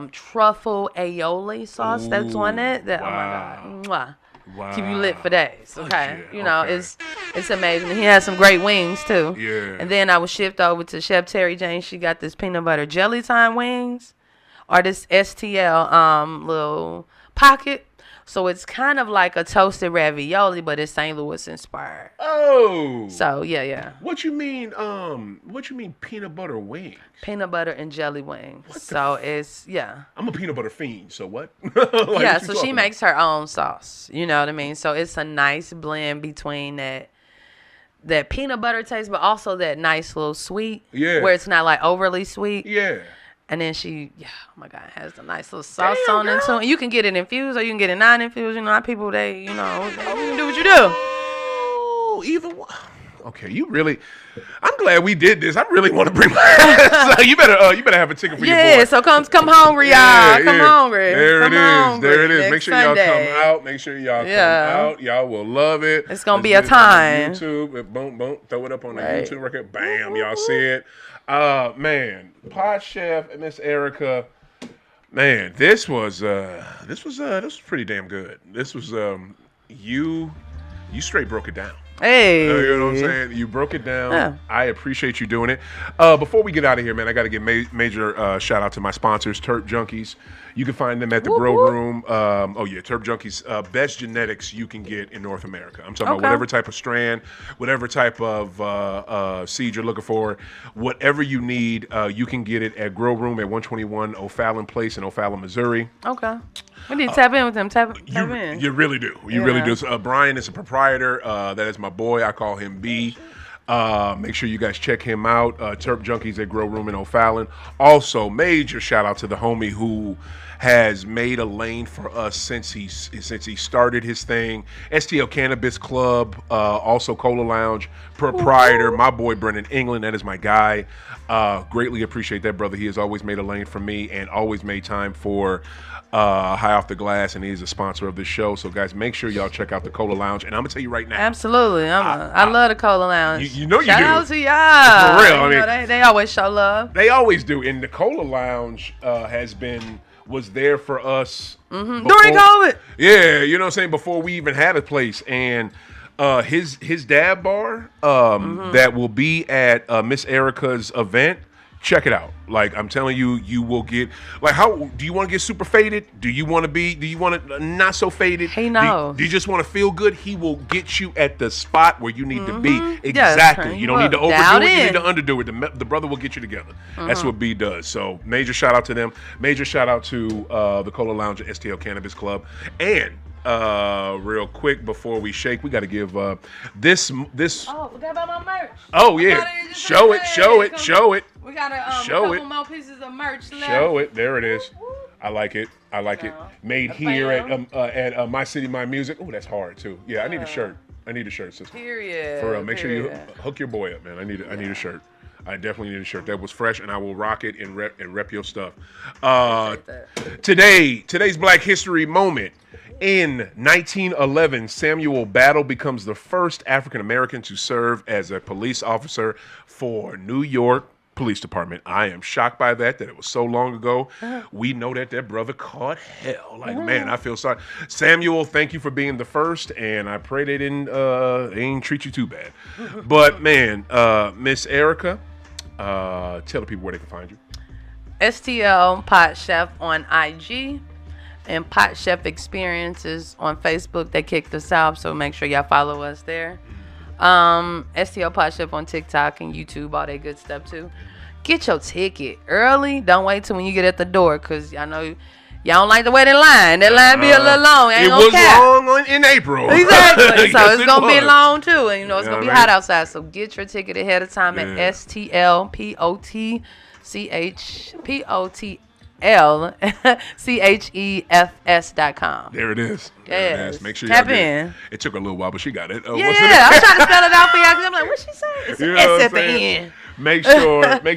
truffle aioli sauce that's on it. That, wow. Oh my God. Wow. Keep you lit for days. Okay. Okay. It's amazing. He has some great wings too. Yeah. And then I was shipped over to Chef Terry Jane. She got this peanut butter jelly time wings, or this STL little pocket. So it's kind of like a toasted ravioli, but it's St. Louis inspired. Oh. So yeah. What you mean peanut butter wings? Peanut butter and jelly wings. I'm a peanut butter fiend, so what? So she makes her own sauce. You know what I mean? So it's a nice blend between that peanut butter taste, but also that nice little sweet. Yeah. Where it's not like overly sweet. Yeah. And then she, oh my God, has a nice little sauce on it too. And you can get it infused or you can get it non-infused. People, you can do what you do. Oh, either one. Okay, I'm glad we did this. I really want to bring my. So you better have a ticket for your boy. Yeah, so come hungry, y'all. Come hungry. There it is. Make sure y'all come out. Y'all will love it. It's gonna be a time. YouTube, boom, throw it up on the YouTube record. Bam, y'all see it. Man, Pod Chef and Miss Arica. Man, this was pretty damn good. This was you straight broke it down. Hey. You know what I'm saying? You broke it down. Yeah. I appreciate you doing it. Before we get out of here, man, I got to give major shout out to my sponsors, Terp Junkies. You can find them at the Grow Room. Terp Junkies, best genetics you can get in North America. I'm talking about whatever type of strand, whatever type of seed you're looking for, whatever you need, you can get it at Grow Room at 121 O'Fallon Place in O'Fallon, Missouri. Okay. We need to tap in with them. Tap in. You really do. You really do. So, Brian is a proprietor. That is my boy. I call him B. Make sure you guys check him out. Terp Junkies at Grow Room in O'Fallon. Also, major shout out to the homie who has made a lane for us since he started his thing. STL Cannabis Club, also Cola Lounge, proprietor, my boy Brendan England. That is my guy. Greatly appreciate that, brother. He has always made a lane for me and always made time for High Off the Glass, and he's a sponsor of this show. So, guys, make sure y'all check out the Cola Lounge. And I'm going to tell you right now. Absolutely. I love the Cola Lounge. You know you Shout do. Shout out to y'all. For real. I mean, they always show love. They always do. And the Cola Lounge was there for us. During COVID. Yeah, you know what I'm saying? Before we even had a place. And his dab bar that will be at Miss Arica's event, check it out. Like, I'm telling you, you will get, like, how do you want to get super faded? Do you want to not so faded? He knows. Do you just want to feel good? He will get you at the spot where you need to be. Exactly. Yes, you don't need to overdo it. You need to underdo it. The brother will get you together. That's what B does. So, major shout out to them. Major shout out to the Cola Lounge at STL Cannabis Club. And real quick before we shake, we got to give this. Oh, forgot about my merch. Oh yeah, show it. We got a couple more pieces of merch left. Show it. There it is. I like it. It. Made here at Mycitymymusic. Oh, that's hard too. Yeah, I need a shirt. Sister. Period. For real. Make sure you hook your boy up, man. I need a shirt. I definitely need a shirt. That was fresh, and I will rock it and rep your stuff. Today's Black History moment. In 1911, Samuel Battle becomes the first African American to serve as a police officer for New York Police Department. I am shocked by that it was so long ago. We know that brother caught hell. Like, man, I feel sorry. Samuel, thank you for being the first, and I pray they didn't treat you too bad. But, man, Miss Arica, tell the people where they can find you. STL Pot Chef on IG. And Pot Chef Experiences on Facebook. They kicked us out, so make sure y'all follow us there. STL Pot Chef on TikTok and YouTube, all that good stuff too. Get your ticket early. Don't wait till when you get at the door, because I know y'all don't like to wait in line. That line be a little long. It was long in April. Exactly. So it's going to be long too. And it's going to be hot outside. So get your ticket ahead of time at STLPOTCHEFS.com. There it is. Yes. Make sure Tap y'all in. It took a little while, but she got it. I was trying to spell it out for y'all because I'm like, what she say? It's an S at the end. Make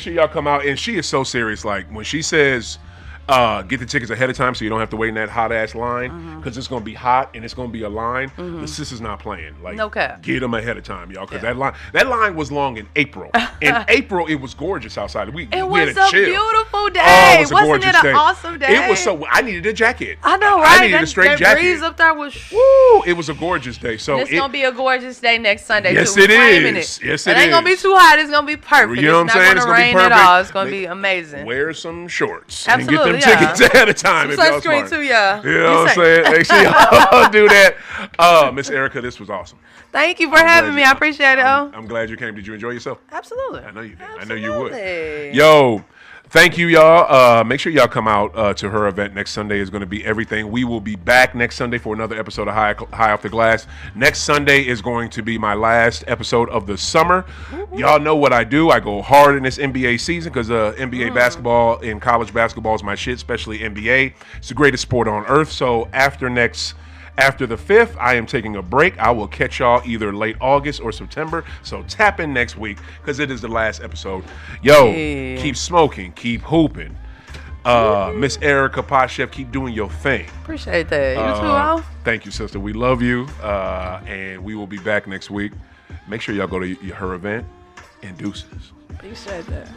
sure y'all come out. And she is so serious. Like, when she says get the tickets ahead of time so you don't have to wait in that hot ass line, because it's gonna be hot and it's gonna be a line. The sister's not playing. Like, no cap. Get them ahead of time, y'all, because that line was long in April. In April, it was gorgeous outside. We it we was had a chill. beautiful day. Oh, it was a Wasn't gorgeous it an day. awesome day? It was so. I needed a jacket. I know, right? I needed a straight that jacket. breeze up there was. Woo! It was a gorgeous day. So it's gonna be a gorgeous day next Sunday. Yes, too. it is. Yes, it ain't gonna be too hot. It's gonna be perfect. You know what I'm saying? It's not gonna rain at all. It's gonna be amazing. Wear some shorts. Absolutely, and get them tickets ahead of time. Some sunscreen too, yeah. You know what I'm saying? Make sure y'all do that. Miss Arica, this was awesome. Thank you for having me. I appreciate it. I'm glad you came. Did you enjoy yourself? Absolutely. I know you did. Absolutely. I know you would. Yo, thank you, y'all. Make sure y'all come out to her event next Sunday. Is going to be everything. We will be back next Sunday for another episode of High Off the Glass. Next Sunday is going to be my last episode of the summer. Y'all know what I do. I go hard in this NBA season because NBA basketball and college basketball is my shit, especially NBA. It's the greatest sport on earth. So after the 5th, I am taking a break. I will catch y'all either late August or September. So tap in next week because it is the last episode. Yo, keep smoking, keep hooping. Miss Arica Pot Chef, keep doing your thing. Appreciate that. You too, Al. Thank you, sister. We love you. And we will be back next week. Make sure y'all go to her event and deuces. Appreciate that.